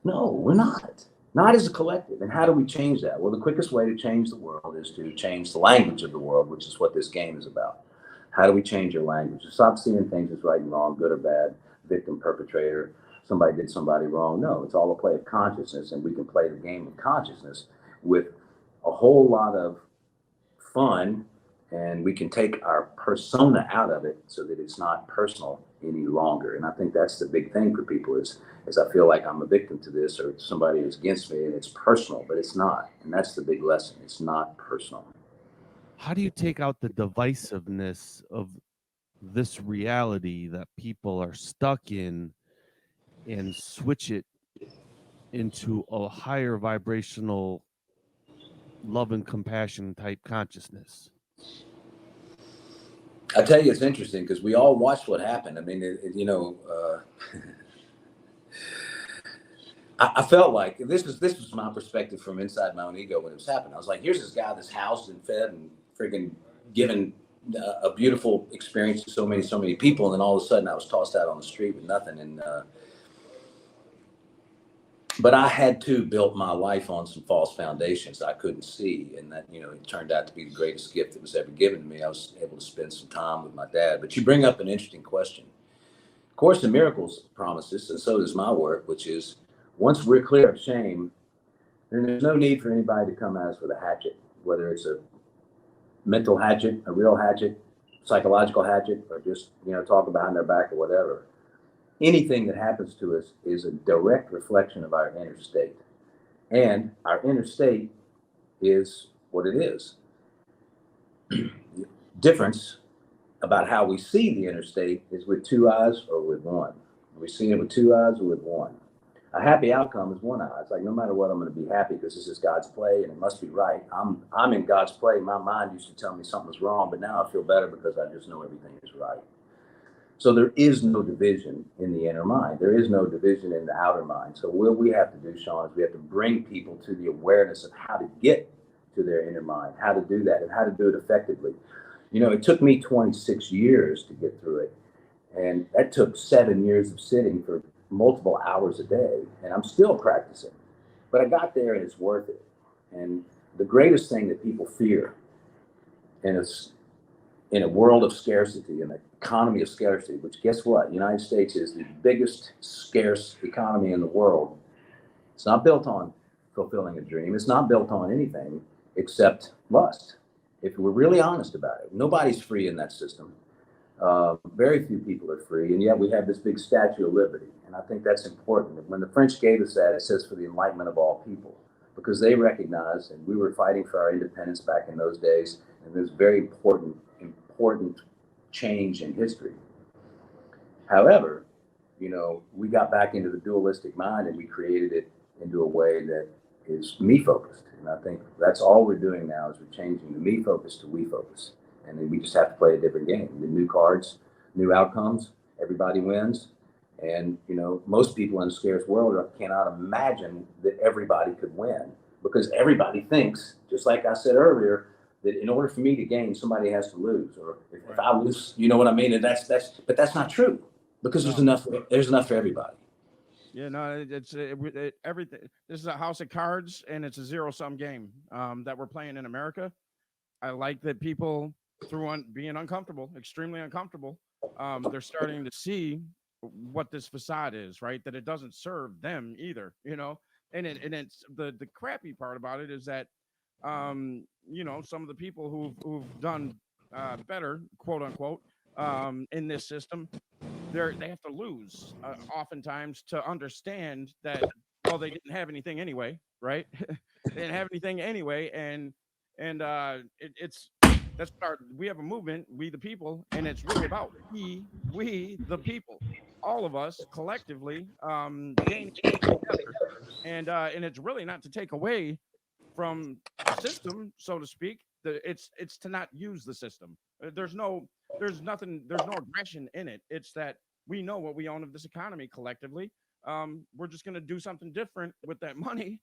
No, we're not. Not as a collective. And how do we change that? Well, the quickest way to change the world is to change the language of the world, which is what this game is about. How do we change your language? Stop seeing things as right and wrong, good or bad, victim, perpetrator, somebody did somebody wrong. No, it's all a play of consciousness, and we can play the game of consciousness with a whole lot of fun, and we can take our persona out of it so that it's not personal any longer. And I think that's the big thing for people is I feel like I'm a victim to this or somebody is against me and it's personal, but it's not. And that's the big lesson. It's not personal. How do you take out the divisiveness of this reality that people are stuck in and switch it into a higher vibrational love and compassion type consciousness? I tell you, it's interesting because we all watched what happened. I mean, I felt like this was my perspective from inside my own ego when it was happening. I was like, here's this guy that's housed and fed and freaking given a beautiful experience to so many people, and then all of a sudden I was tossed out on the street with nothing. And but I had to build my life on some false foundations I couldn't see, and that it turned out to be the greatest gift that was ever given to me. I was able to spend some time with my dad. But you bring up an interesting question. Course in Miracles promises, and so does my work, which is once we're clear of shame, then there's no need for anybody to come at us with a hatchet, whether it's a mental hatchet, a real hatchet, psychological hatchet, or just talk behind their back or whatever. Anything that happens to us is a direct reflection of our inner state. And our inner state is what it is. Difference about how we see the inner state is with two eyes or with one. Are we seeing it with two eyes or with one? A happy outcome is one eye. It's like no matter what, I'm going to be happy because this is God's play and it must be right. I'm in God's play. My mind used to tell me something was wrong, but now I feel better because I just know everything is right. So there is no division in the inner mind. There is no division in the outer mind. So what we have to do, Sean, is we have to bring people to the awareness of how to get to their inner mind, how to do that, and how to do it effectively. It took me 26 years to get through it. And that took 7 years of sitting for multiple hours a day. And I'm still practicing. But I got there and it's worth it. And the greatest thing that people fear in a world of scarcity, in an economy of scarcity, which guess what? The United States is the biggest scarce economy in the world. It's not built on fulfilling a dream. It's not built on anything except lust. If we're really honest about it, nobody's free in that system. Very few people are free, and yet we have this big Statue of Liberty. And I think that's important. When the French gave us that, it says for the enlightenment of all people, because they recognized, and we were fighting for our independence back in those days, and it was very important change in history. However, we got back into the dualistic mind and we created it into a way that is me focused. And I think that's all we're doing now is we're changing the me focus to we focus. And then we just have to play a different game. The new cards, new outcomes, everybody wins. And, most people in a scarce world cannot imagine that everybody could win because everybody thinks, just like I said earlier, that in order for me to gain, somebody has to lose. Or if I lose, you know what I mean? And but that's not true because there's enough for everybody. Yeah, no, it's everything. This is a house of cards, and it's a zero-sum game that we're playing in America. I like that people, through being uncomfortable, extremely uncomfortable, they're starting to see what this facade is, right? That it doesn't serve them either, And it's the crappy part about it is that, some of the people who've done better, quote unquote, in this system, they have to lose oftentimes to understand that they didn't have anything anyway, right? They didn't have anything anyway, and it's that's we have a movement, we the people, and it's really about we the people, all of us collectively gaining together, and it's really not to take away from the system, so to speak. It's to not use the system. There's no there's nothing, there's no aggression in it. It's that we know what we own of this economy collectively. We're just going to do something different with that money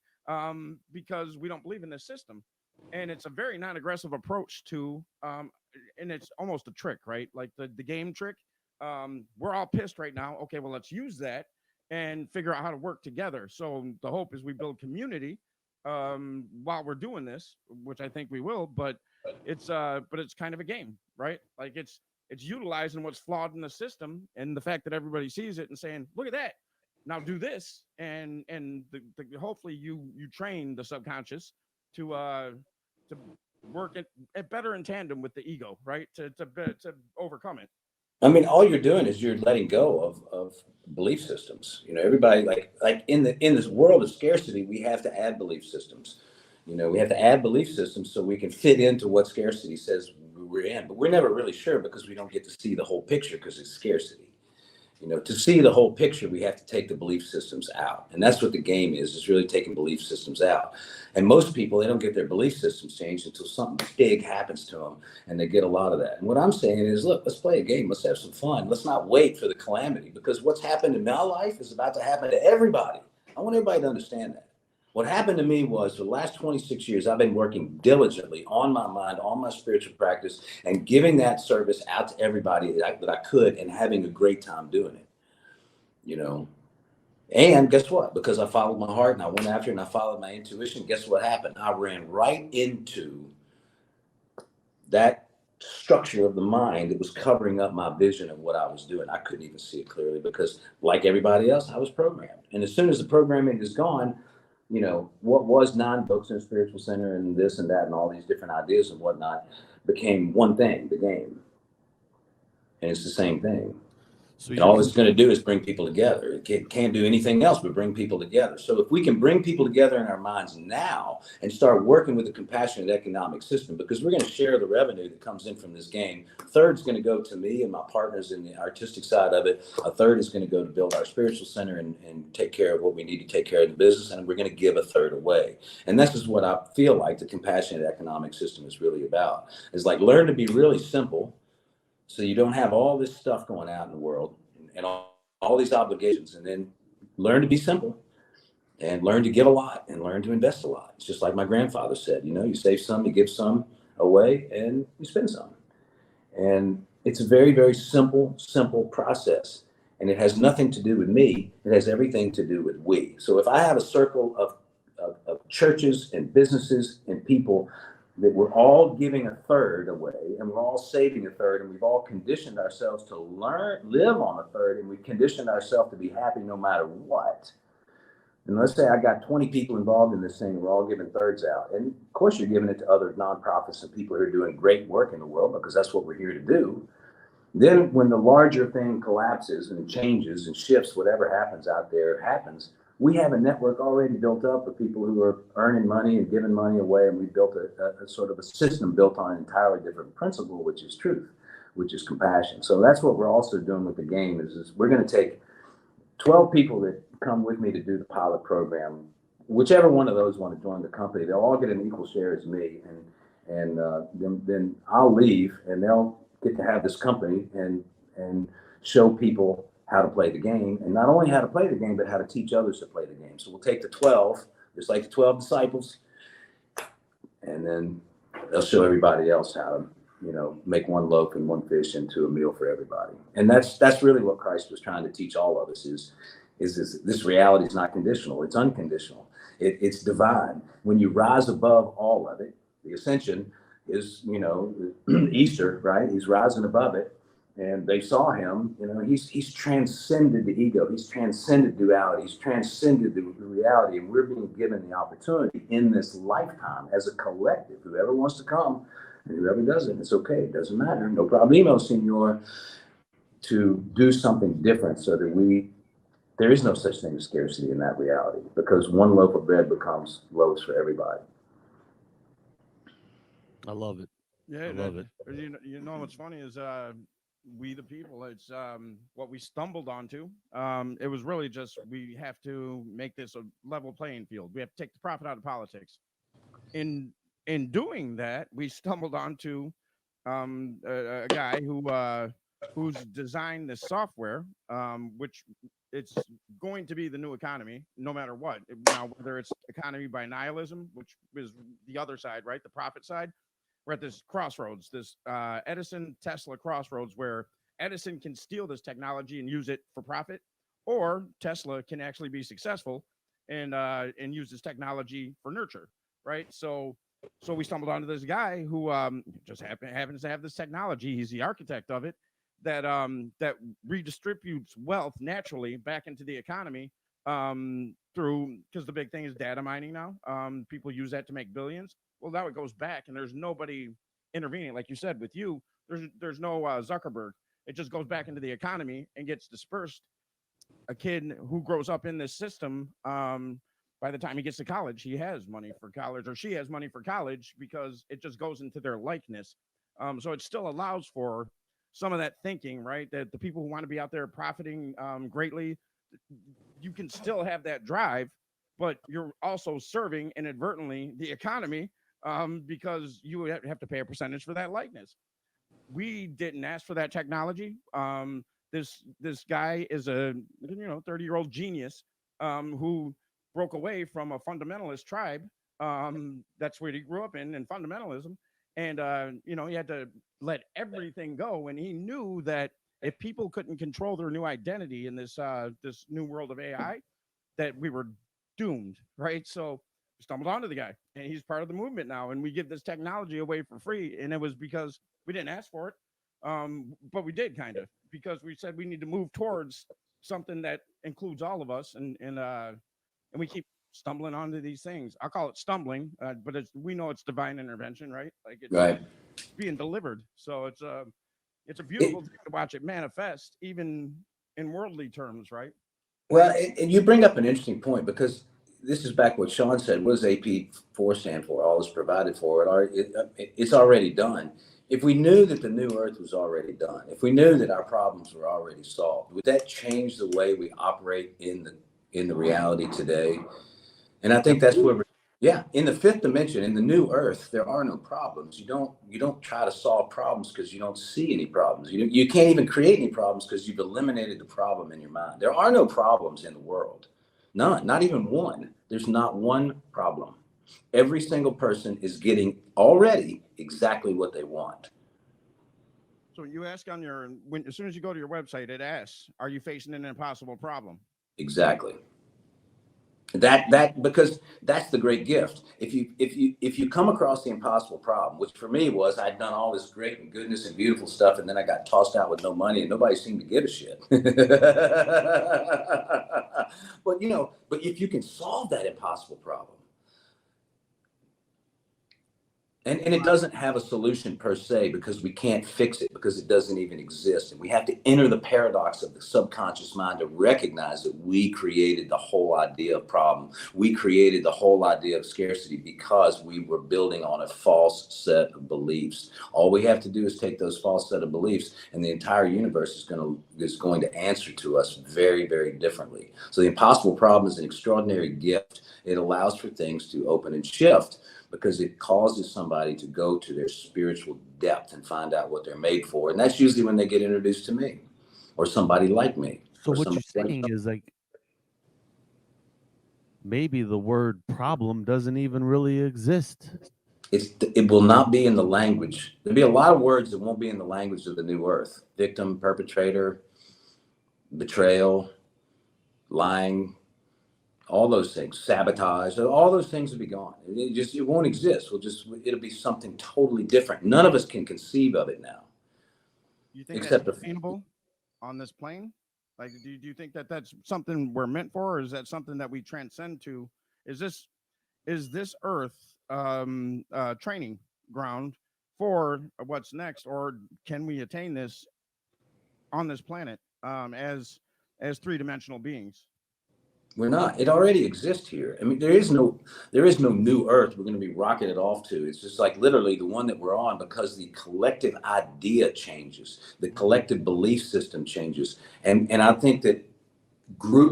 because we don't believe in this system. And it's a very non-aggressive approach to, and it's almost a trick, right? Like the game trick. We're all pissed right now. Okay, well, let's use that and figure out how to work together. So the hope is we build community while we're doing this, which I think we will. But it's kind of a game, right? Like it's utilizing what's flawed in the system and the fact that everybody sees it and saying, "Look at that! Now do this," and hopefully you train the subconscious to work it better in tandem with the ego, right? To overcome it. I mean, all you're doing is you're letting go of belief systems. You know, everybody like in this world of scarcity, we have to add belief systems. You know, we have to add belief systems so we can fit into what scarcity says we're in. But we're never really sure because we don't get to see the whole picture because it's scarcity. You know, to see the whole picture, we have to take the belief systems out. And that's what the game is really taking belief systems out. And most people, they don't get their belief systems changed until something big happens to them and they get a lot of that. And what I'm saying is, look, let's play a game. Let's have some fun. Let's not wait for the calamity because what's happened in my life is about to happen to everybody. I want everybody to understand that. What happened to me was for the last 26 years, I've been working diligently on my mind, on my spiritual practice, and giving that service out to everybody that I could and having a great time doing it, you know. And guess what? Because I followed my heart and I went after it and I followed my intuition, guess what happened? I ran right into that structure of the mind that was covering up my vision of what I was doing. I couldn't even see it clearly because, like everybody else, I was programmed. And as soon as the programming is gone, you know, what was 9 books in a spiritual center and this and that and all these different ideas and whatnot became one thing, the game. And it's the same thing. So and all it's going to do is bring people together. It can't do anything else but bring people together. So if we can bring people together in our minds now and start working with a compassionate economic system, because we're going to share the revenue that comes in from this game. A third's going to go to me and my partners in the artistic side of it. A third is going to go to build our spiritual center and take care of what we need to take care of the business. And we're going to give a third away. And this is what I feel like the compassionate economic system is really about. It's like learn to be really simple. So you don't have all this stuff going out in the world and all these obligations, and then learn to be simple and learn to give a lot and learn to invest a lot. It's just like my grandfather said, you know, you save some, you give some away, and you spend some. And it's a very, very simple process. And it has nothing to do with me. It has everything to do with we. So if I have a circle of churches and businesses and people that we're all giving a third away and we're all saving a third, and we've all conditioned ourselves to live on a third, and we've conditioned ourselves to be happy no matter what. And let's say I got 20 people involved in this thing, we're all giving thirds out. And of course you're giving it to other nonprofits and people who are doing great work in the world because that's what we're here to do. Then when the larger thing collapses and changes and shifts, whatever happens out there happens, we have a network already built up of people who are earning money and giving money away. And we built a sort of a system built on an entirely different principle, which is truth, which is compassion. So that's what we're also doing with the game is we're going to take 12 people that come with me to do the pilot program. Whichever one of those want to join the company, they'll all get an equal share as me. And then I'll leave and they'll get to have this company and show people how to play the game, and not only how to play the game, but how to teach others to play the game. So we'll take the 12, just like the 12 disciples, and then they'll show everybody else how to, you know, make one loaf and one fish into a meal for everybody. And that's really what Christ was trying to teach all of us is this reality is not conditional, it's unconditional. It's divine. When you rise above all of it, the ascension is, you know, Easter, right? He's rising above it. And they saw him, you know, he's transcended the ego. He's transcended duality. He's transcended the reality. And we're being given the opportunity in this lifetime as a collective. Whoever wants to come and whoever doesn't, it's okay. It doesn't matter. No problemo, senor, to do something different so that there is no such thing as scarcity in that reality, because one loaf of bread becomes loaves for everybody. I love it. Yeah, I love it. You know what's funny is we the people, it's what we stumbled onto. It was really just we have to make this a level playing field. We have to take the profit out of politics. In doing that, we stumbled onto a guy who's designed this software, which it's going to be the new economy, no matter what. Now, whether it's economy by nihilism, which is the other side, right, the profit side, we're at this crossroads, this Edison Tesla crossroads, where Edison can steal this technology and use it for profit, or Tesla can actually be successful and use this technology for nurture, right? So we stumbled onto this guy who just happens to have this technology. He's the architect of it that redistributes wealth naturally back into the economy through, because the big thing is data mining now. People use that to make billions. Well, now it goes back, and there's nobody intervening. Like you said, with you, there's no Zuckerberg. It just goes back into the economy and gets dispersed. A kid who grows up in this system, by the time he gets to college, he has money for college, or she has money for college, because it just goes into their likeness. So it still allows for some of that thinking, right? That the people who want to be out there profiting greatly, you can still have that drive, but you're also serving inadvertently the economy because you have to pay a percentage for that likeness. We didn't ask for that technology. This guy is a 30-year-old genius who broke away from a fundamentalist tribe. That's where he grew up in fundamentalism, and he had to let everything go. And he knew that if people couldn't control their new identity in this new world of AI, that we were doomed, right? So we stumbled onto the guy, and he's part of the movement now. And we give this technology away for free, and it was because we didn't ask for it, but we did, kind of, because we said we need to move towards something that includes all of us, and we keep stumbling onto these things. I call it stumbling, but we know it's divine intervention, right? Like it's Right. being delivered. So it's a beautiful thing to watch it manifest, even in worldly terms, right? Well, and you bring up an interesting point, because this is back what Sean said. What does AP4 stand for? All is provided for. It's already done. If we knew that the new earth was already done, if we knew that our problems were already solved, would that change the way we operate in the reality today? And I think that's where in the fifth dimension, in the new earth, there are no problems. You don't try to solve problems because you don't see any problems. You can't even create any problems because you've eliminated the problem in your mind. There are no problems in the world. None, not even one. There's not one problem. Every single person is getting already exactly what they want. So you ask as soon as you go to your website, it asks, are you facing an impossible problem? Exactly. That because that's the great gift. If you come across the impossible problem, which for me was, I'd done all this great and goodness and beautiful stuff, and then I got tossed out with no money, and nobody seemed to give a shit. But if you can solve that impossible problem, and it doesn't have a solution per se, because we can't fix it, because it doesn't even exist. And we have to enter the paradox of the subconscious mind to recognize that we created the whole idea of problem. We created the whole idea of scarcity because we were building on a false set of beliefs. All we have to do is take those false set of beliefs, and the entire universe is going to answer to us very, very differently. So the impossible problem is an extraordinary gift. It allows for things to open and shift, because it causes somebody to go to their spiritual depth and find out what they're made for. And that's usually when they get introduced to me or somebody like me. So what you're saying is, like, maybe the word problem doesn't even really exist. It will not be in the language. There'll be a lot of words that won't be in the language of the new earth. Victim, perpetrator, betrayal, lying, all those things, sabotage, all those things will be gone. It won't exist. It'll be something totally different. None of us can conceive of it now. You think that's sustainable on this plane? Like, do you think that that's something we're meant for, or is that something that we transcend to? Is this Earth training ground for what's next, or can we attain this on this planet as three-dimensional beings? We're not. It already exists here. I mean, there is no new earth we're going to be rocketed off to. It's just like literally the one that we're on, because the collective idea changes, the collective belief system changes. And I think that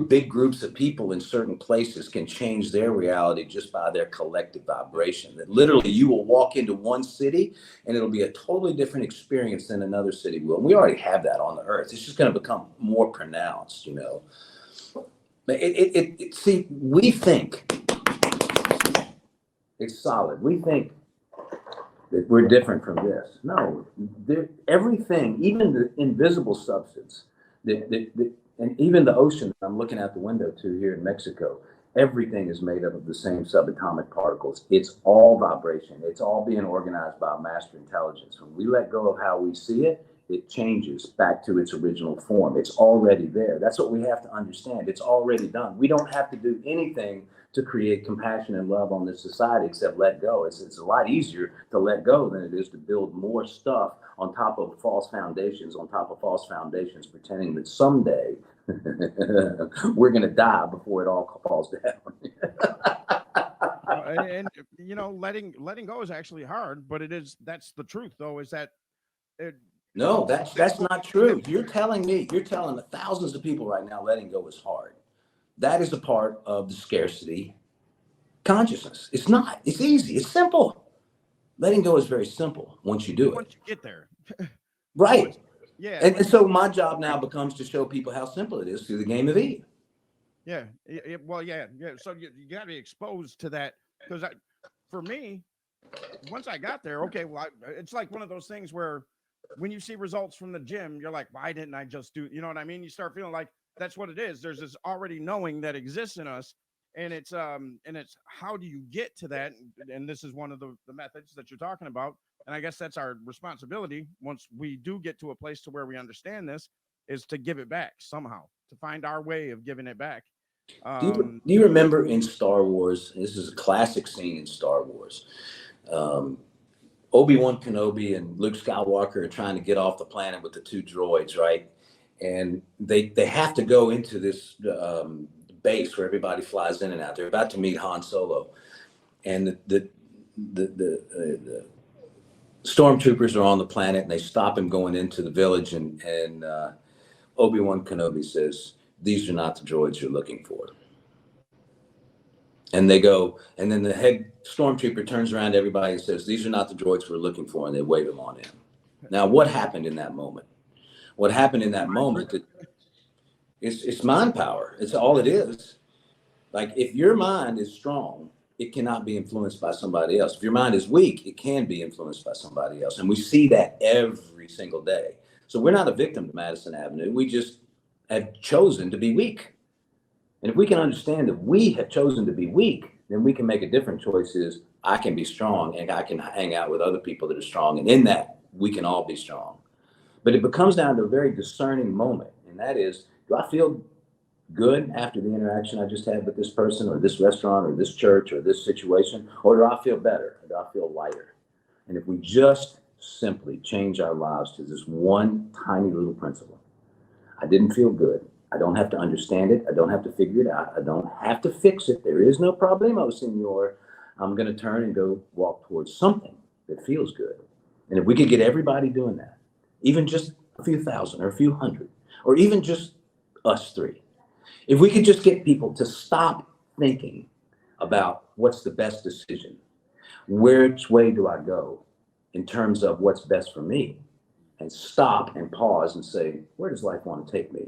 big groups of people in certain places can change their reality just by their collective vibration. That literally you will walk into one city and it'll be a totally different experience than another city will. And we already have that on the earth. It's just going to become more pronounced, you know. See, we think it's solid. We think that we're different from this. No, everything, even the invisible substance, and even the ocean that I'm looking out the window to here in Mexico, everything is made up of the same subatomic particles. It's all vibration. It's all being organized by a master intelligence. When we let go of how we see it, it changes back to its original form. It's already there. That's what we have to understand. It's already done. We don't have to do anything to create compassion and love on this society except let go. It's a lot easier to let go than it is to build more stuff on top of false foundations, pretending that someday we're going to die before it all falls down. And you know, letting go is actually hard, but that's the truth though, is that no, that's not true. You're telling thousands of people right now letting go is hard. That is a part of the scarcity consciousness. It's not. It's easy. It's simple. Letting go is very simple once you do it. Once you get there. Right. Yeah. And so my job now becomes to show people how simple it is through the game of Eve. Yeah. Well, yeah. So you got to be exposed to that, because for me, once I got there, okay, well, it's like one of those things where when you see results from the gym, you're like, why didn't I just do, you know what I mean? You start feeling like that's what it is. There's this already knowing that exists in us. And it's how do you get to that? And this is one of the methods that you're talking about. And I guess that's our responsibility once we do get to a place to where we understand this, is to give it back somehow, to find our way of giving it back. Do you remember in Star Wars, this is a classic scene in Star Wars, Obi-Wan Kenobi and Luke Skywalker are trying to get off the planet with the two droids, right? And they have to go into this base where everybody flies in and out. They're about to meet Han Solo, and the stormtroopers are on the planet, and they stop him going into the village, and Obi-Wan Kenobi says, "These are not the droids you're looking for." And they go, and then the head stormtrooper turns around to everybody and says, "These are not the droids we're looking for," and they wave them on in. Now, what happened in that moment? What happened in that moment? It's mind power. It's all it is. Like, if your mind is strong, it cannot be influenced by somebody else. If your mind is weak, it can be influenced by somebody else. And we see that every single day. So we're not a victim to Madison Avenue. We just have chosen to be weak. And if we can understand that we have chosen to be weak, then we can make a different choice. Is I can be strong, and I can hang out with other people that are strong. And in that, we can all be strong. But it becomes down to a very discerning moment. And that is, do I feel good after the interaction I just had with this person or this restaurant or this church or this situation? Or do I feel better? Or do I feel lighter? And if we just simply change our lives to this one tiny little principle, I didn't feel good. I don't have to understand it. I don't have to figure it out. I don't have to fix it. There is no problemo, senor. I'm going to turn and go walk towards something that feels good. And if we could get everybody doing that, even just a few thousand or a few hundred, or even just us three, if we could just get people to stop thinking about what's the best decision, which way do I go in terms of what's best for me, and stop and pause and say, where does life want to take me?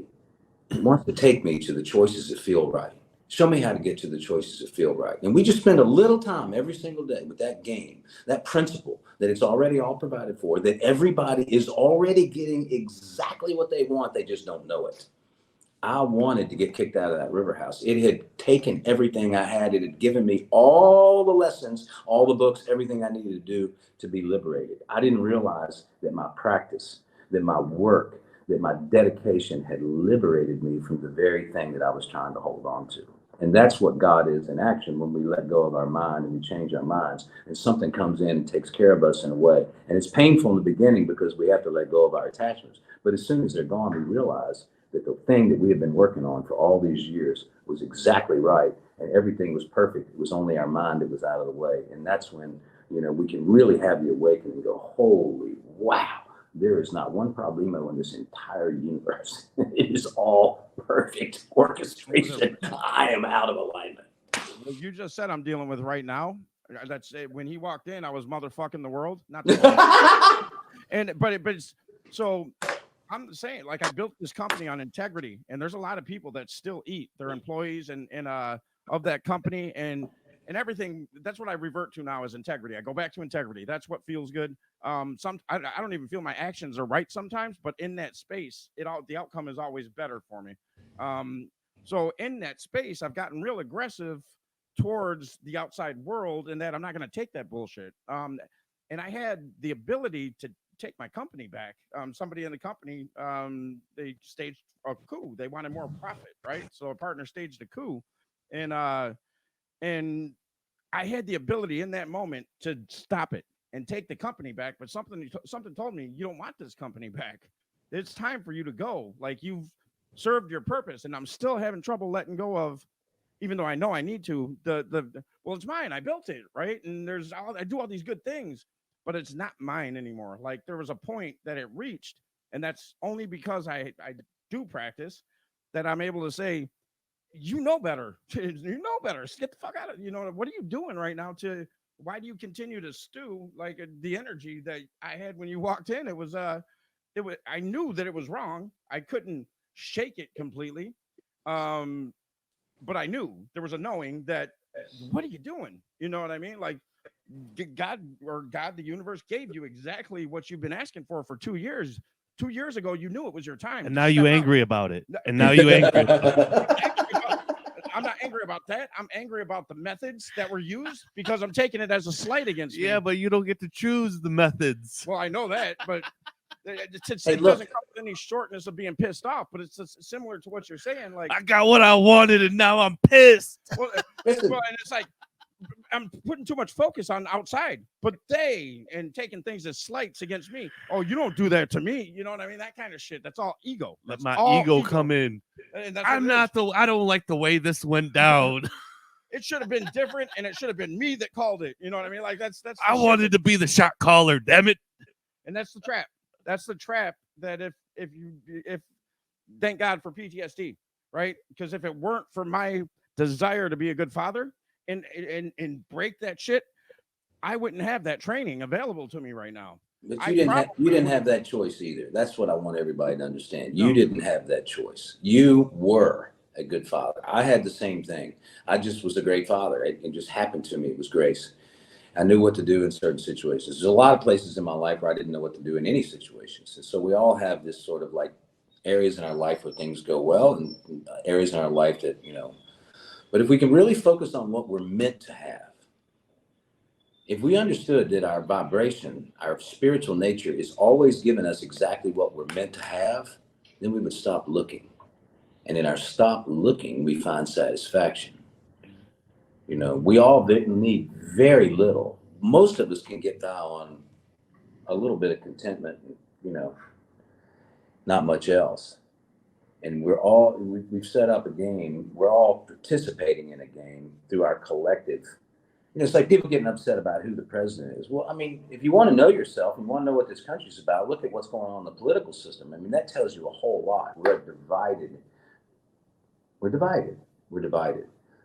It wants to take me to the choices that feel right. Show me how to get to the choices that feel right. And we just spend a little time every single day with that game, that principle that it's already all provided for, that everybody is already getting exactly what they want. They just don't know it. I wanted to get kicked out of that river house. It had taken everything I had. It had given me all the lessons, all the books, everything I needed to do to be liberated. I didn't realize that my practice, that my work, that my dedication had liberated me from the very thing that I was trying to hold on to. And that's what God is in action when we let go of our mind and we change our minds, and something comes in and takes care of us in a way. And it's painful in the beginning because we have to let go of our attachments. But as soon as they're gone, we realize that the thing that we have been working on for all these years was exactly right, and everything was perfect. It was only our mind that was out of the way. And that's when, we can really have the awakening and go, holy wow, there is not one problemo in this entire universe. It is all perfect orchestration. I am out of alignment. What you just said I'm dealing with right now. That's it. When he walked in, I was motherfucking the world. Not so I'm saying, like, I built this company on integrity, and there's a lot of people that still eat their employees and of that company and everything. That's what I revert to now is integrity. I go back to integrity. That's what feels good. I don't even feel my actions are right sometimes, but in that space, the outcome is always better for me. So in that space, I've gotten real aggressive towards the outside world, and that I'm not going to take that bullshit. And I had the ability to take my company back. Somebody in the company, they staged a coup. They wanted more profit, right? So a partner staged a coup, and I had the ability in that moment to stop it and take the company back. But something told me, you don't want this company back. It's time for you to go. Like, you've served your purpose, and I'm still having trouble letting go of. Even though I know I need to, well, it's mine. I built it, right? And I do all these good things, but it's not mine anymore. Like, there was a point that it reached, and that's only because I do practice that I'm able to say, you know better. You know better. Get the fuck out of, what are you doing right now? Why do you continue to stew? Like, the energy that I had when you walked in, it was, I knew that it was wrong. I couldn't shake it completely. But I knew there was a knowing that, what are you doing? You know what I mean? Like, God, the universe gave you exactly what you've been asking for 2 years. 2 years ago, you knew it was your time. And now you angry about it. And now you angry. I'm not angry about that. I'm angry about the methods that were used because I'm taking it as a slight against me. Yeah, but you don't get to choose the methods. Well, I know that, but it doesn't come with any shortness of being pissed off, but it's similar to what you're saying. Like, I got what I wanted, and now I'm pissed. Well, and it's like, I'm putting too much focus on outside, but and taking things as slights against me. Oh, you don't do that to me. You know what I mean? That kind of shit. That's all ego. Let my ego come in. And I don't like the way this went down. It should have been different, and it should have been me that called it. You know what I mean? Like, that's. I wanted to be the shot caller. Damn it! And that's the trap. That's the trap. That if thank God for PTSD, right? Because if it weren't for my desire to be a good father and break that shit, I wouldn't have that training available to me right now. But you didn't have that choice either. That's what I want everybody to understand. You didn't have that choice. You were a good father. I had the same thing. I just was a great father. It just happened to me. It was grace. I knew what to do in certain situations. There's a lot of places in my life where I didn't know what to do in any situations. And so we all have this sort of like areas in our life where things go well and areas in our life that, but if we can really focus on what we're meant to have, if we understood that our vibration, our spiritual nature is always giving us exactly what we're meant to have, then we would stop looking. And in our stop looking, we find satisfaction. We all need very little. Most of us can get by on a little bit of contentment, not much else. And we've set up a game. We're all participating in a game through our collective. It's like people getting upset about who the president is. Well, I mean, if you want to know yourself and want to know what this country's about, look at what's going on in the political system. I mean, that tells you a whole lot. We're divided.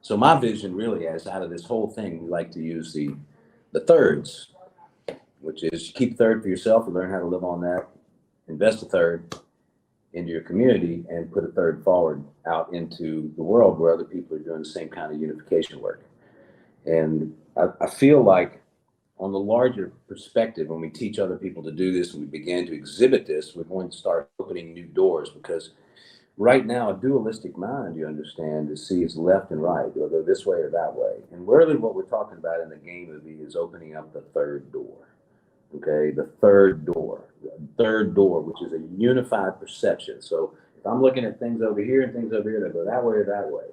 So my vision really is, out of this whole thing, we like to use the thirds, which is keep a third for yourself and learn how to live on that. Invest a third into your community and put a third forward out into the world where other people are doing the same kind of unification work. And I feel like on the larger perspective, when we teach other people to do this and we begin to exhibit this, we're going to start opening new doors, because right now, a dualistic mind, you understand, sees left and right, or go this way or that way. And really what we're talking about in the game movie is opening up the third door. Okay, the third door, which is a unified perception. So if I'm looking at things over here and things over here that go that way or that way,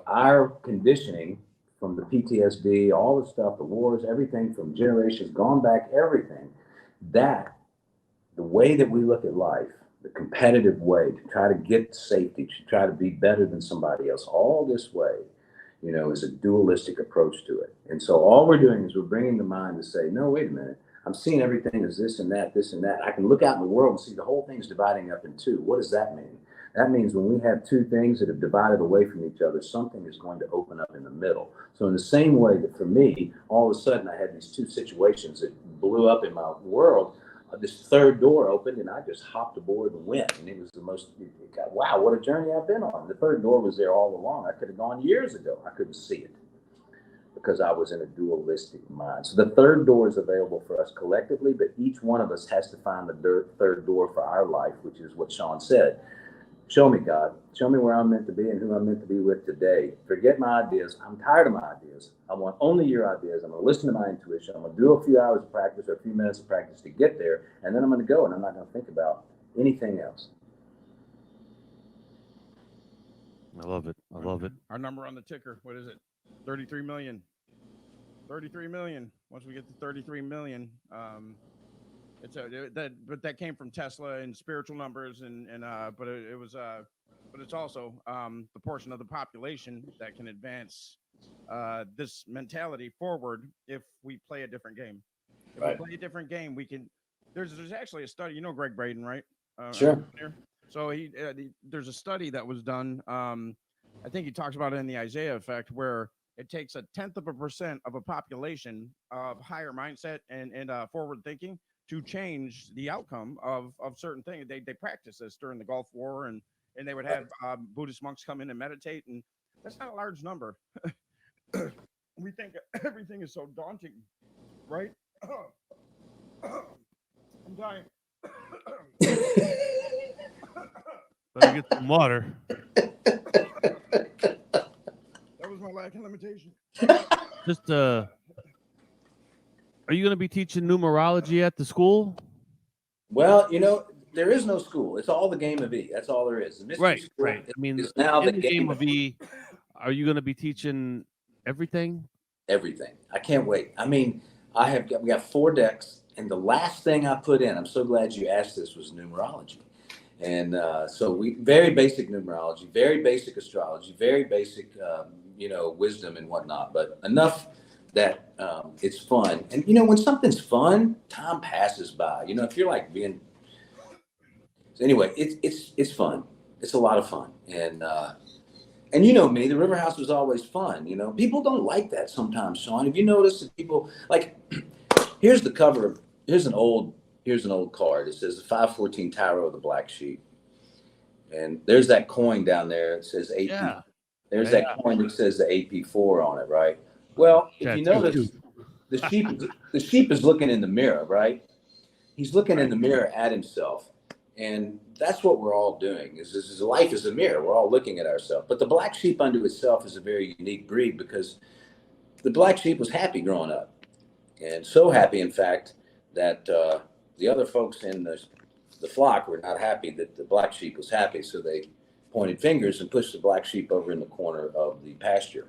our conditioning from the PTSD, all the stuff, the wars, everything from generations gone back, everything, that the way that we look at life, the competitive way to try to get safety, to try to be better than somebody else, all this way, is a dualistic approach to it. And so all we're doing is we're bringing the mind to say, no, wait a minute, I'm seeing everything as this and that, this and that. I can look out in the world and see the whole thing's dividing up in two. What does that mean? That means when we have two things that have divided away from each other, something is going to open up in the middle. So in the same way that for me, all of a sudden I had these two situations that blew up in my world, this third door opened and I just hopped aboard and went. And it was the most, wow, what a journey I've been on. The third door was there all along. I could have gone years ago. I couldn't see it because I was in a dualistic mind. So the third door is available for us collectively, but each one of us has to find the third door for our life, which is what Sean said. Show me, God. Show me where I'm meant to be and who I'm meant to be with today. Forget my ideas. I'm tired of my ideas. I want only your ideas. I'm going to listen to my intuition. I'm going to do a few hours of practice or a few minutes of practice to get there, and then I'm going to go, and I'm not going to think about anything else. I love it. I love it. Our number on the ticker, what is it? 33 million. 33 million. Once we get to 33 million, but that came from Tesla and spiritual numbers, but it's also the portion of the population that can advance this mentality forward if we play a different game. If we play a different game, we can. There's actually a study. You know Greg Braden, right? Sure. So there's a study that was done. I think he talks about it in the Isaiah effect, where it takes 0.1% of a population of higher mindset and forward thinking to change the outcome of certain things. They practice this during the Gulf War, and they would have Buddhist monks come in and meditate, and that's not a large number. We think everything is so daunting, right? I'm dying. Better get some water. That was my lack of limitation. Just are you going to be teaching numerology at the school? Well, there is no school. It's all the game of E. That's all there is. The Right. school I mean, is now in the game of E, are you going to be teaching everything? Everything. I can't wait. I mean, we got 4 decks, and the last thing I put in, I'm so glad you asked this, was numerology. And so very basic numerology, very basic astrology, very basic, wisdom and whatnot, but enough that it's fun. And, when something's fun, time passes by. If you're like being, so anyway, it's fun. It's a lot of fun. And you know me, the River House was always fun. People don't like that sometimes, Sean. Have you noticed that people like, here's the cover, here's an old card. It says the 514 Tarot of the Black Sheep. And there's that coin down there. It says AP. Yeah. There's that coin that says the AP4 on it, right? Well, if you notice, the sheep is looking in the mirror, right? He's looking in the mirror at himself. And that's what we're all doing. Is life is a mirror. We're all looking at ourselves. But the black sheep unto itself is a very unique breed, because the black sheep was happy growing up. And so happy, in fact, that the other folks in the flock were not happy that the black sheep was happy. So they pointed fingers and pushed the black sheep over in the corner of the pasture.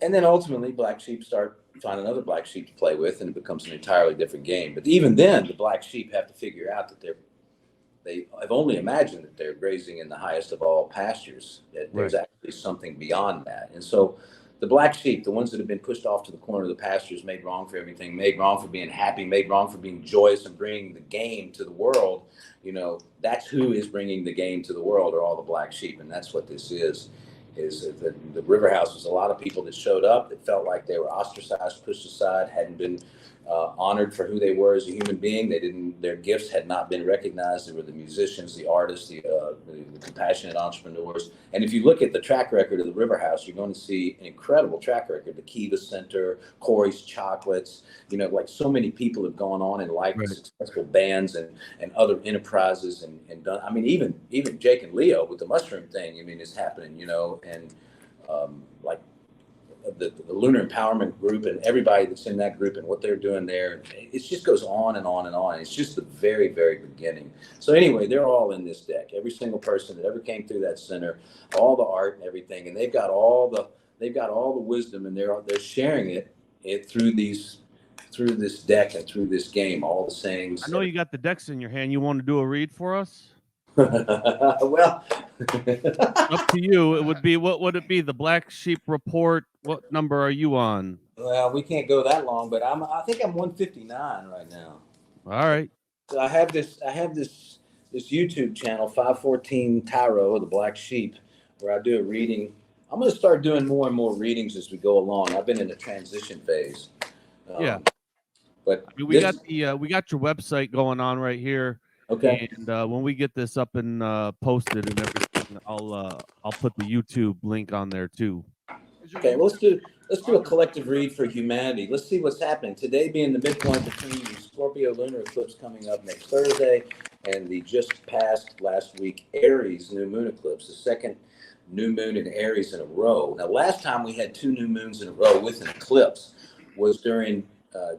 And then ultimately, black sheep find another black sheep to play with, and it becomes an entirely different game. But even then, the black sheep have to figure out that they have only imagined that they're grazing in the highest of all pastures, that there's actually something beyond that. And so the black sheep, the ones that have been pushed off to the corner of the pastures, made wrong for everything, made wrong for being happy, made wrong for being joyous and bringing the game to the world, that's who is bringing the game to the world, are all the black sheep. And that's what this is the River House was a lot of people that showed up that felt like they were ostracized, pushed aside, hadn't been honored for who they were as a human being. Their gifts had not been recognized. They were the musicians, the artists, the compassionate entrepreneurs. And if you look at the track record of the River House, you're going to see an incredible track record. The Kiva Center, Corey's Chocolates, like so many people have gone on in life with successful bands and other enterprises and done. I mean, even Jake and Leo with the mushroom thing, is happening, and like the Lunar Empowerment Group and everybody that's in that group and what they're doing there. It just goes on and on and on. It's just the very, very beginning. So anyway, they're all in this deck. Every single person that ever came through that center, all the art and everything, and they've got all the wisdom, and they're sharing it through this deck and through this game, all the sayings. I know you got the decks in your hand. You want to do a read for us? Well, Up to you. It would be, what would it be? The Black Sheep Report. What number are you on? Well, we can't go that long, but I think I'm 159 right now. All right. So I have this YouTube channel, 514 Tyro, the Black Sheep, where I do a reading. I'm going to start doing more and more readings as we go along. I've been in a transition phase. Yeah. But I mean, we got your website going on right here. Okay. And when we get this up and posted and everything, I'll put the YouTube link on there too. Okay, well, let's do a collective read for humanity. Let's see what's happening today, being the midpoint between the Scorpio lunar eclipse coming up next Thursday and the just passed last week Aries new moon eclipse, the second new moon in Aries in a row. Now, last time we had 2 new moons in a row with an eclipse was during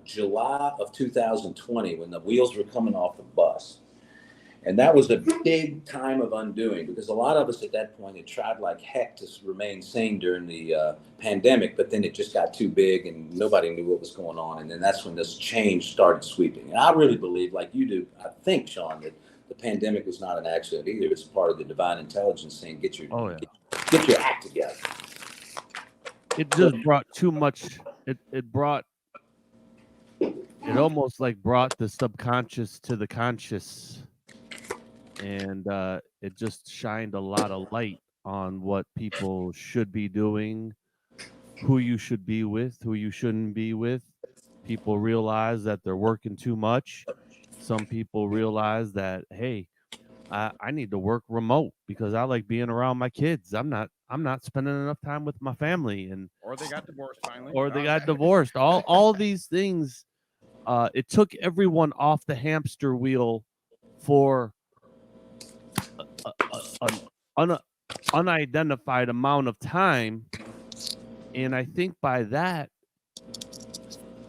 July of 2020 when the wheels were coming off the bus. And that was a big time of undoing because a lot of us at that point had tried like heck to remain sane during the pandemic, but then it just got too big and nobody knew what was going on. And then that's when this change started sweeping. And I really believe, like you do, I think, Sean, that the pandemic was not an accident either. It's part of the divine intelligence saying, get your act together. It just brought too much. It almost like brought the subconscious to the conscious. And it just shined a lot of light on what people should be doing, who you should be with, who you shouldn't be with. People realize that they're working too much. Some people realize that, hey, I need to work remote because I like being around my kids. I'm not spending enough time with my family, or they got divorced finally. Or they got divorced. All these things. It took everyone off the hamster wheel for an unidentified amount of time. And I think by that,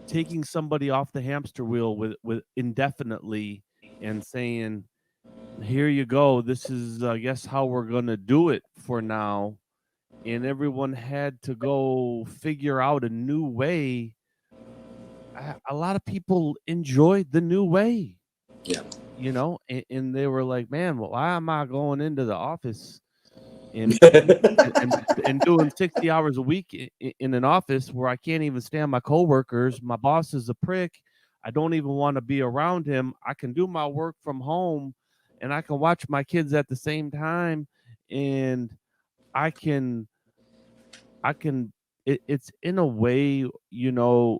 taking somebody off the hamster wheel with indefinitely and saying, here you go, this is I guess how we're gonna do it for now, and everyone had to go figure out a new way. A lot of people enjoyed the new way. Yeah. You know, and they were like, man, well, why am I going into the office and doing 60 hours a week in an office where I can't even stand my coworkers? My boss is a prick. I don't even want to be around him. I can do my work from home and I can watch my kids at the same time. And it's in a way, you know,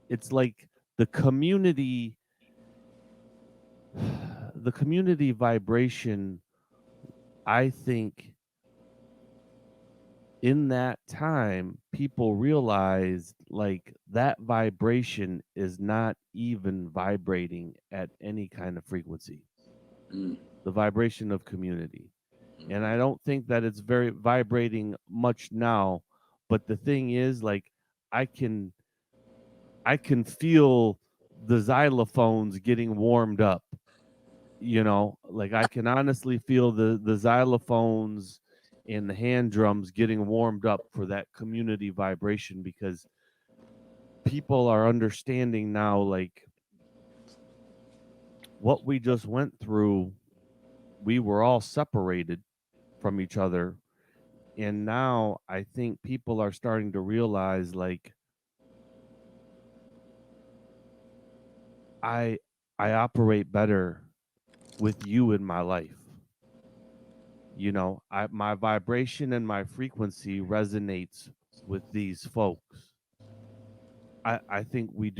it's like the community vibration. I think in that time, people realized like that vibration is not even vibrating at any kind of frequency. The vibration of community. And I don't think that it's very vibrating much now. But the thing is, like, I can feel the xylophones getting warmed up. You know, like I can honestly feel the xylophones and the hand drums getting warmed up for that community vibration, because people are understanding now, like, what we just went through. We were all separated from each other, and now I think people are starting to realize, like, I operate better with you in my life. You know, my vibration and my frequency resonates with these folks. I think we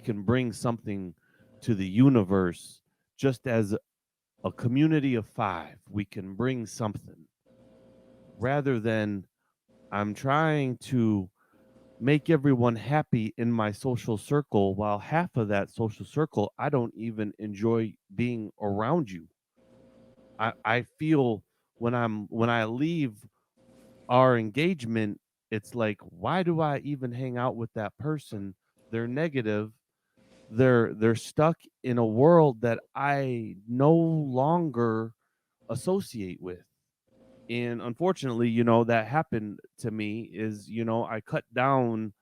can bring something to the universe. Just as a community of 5, we can bring something, rather than I'm trying to make everyone happy in my social circle, while half of that social circle I don't even enjoy being around you. I feel when I leave our engagement, it's like, why do I even hang out with that person? They're negative. They're stuck in a world that I no longer associate with. And unfortunately, you know, that happened to me. Is, you know, I cut down.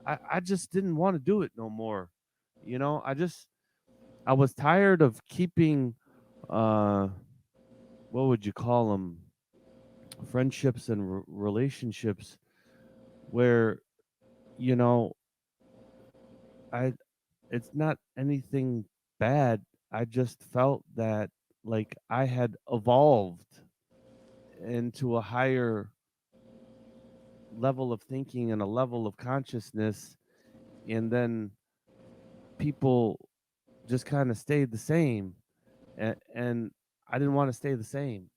I just didn't want to do it no more. You know, I was tired of keeping what would you call them? friendships and relationships where, you know, I it's not anything bad. I just felt that like I had evolved into a higher level of thinking and a level of consciousness, and then people just kind of stayed the same, and I didn't want to stay the same,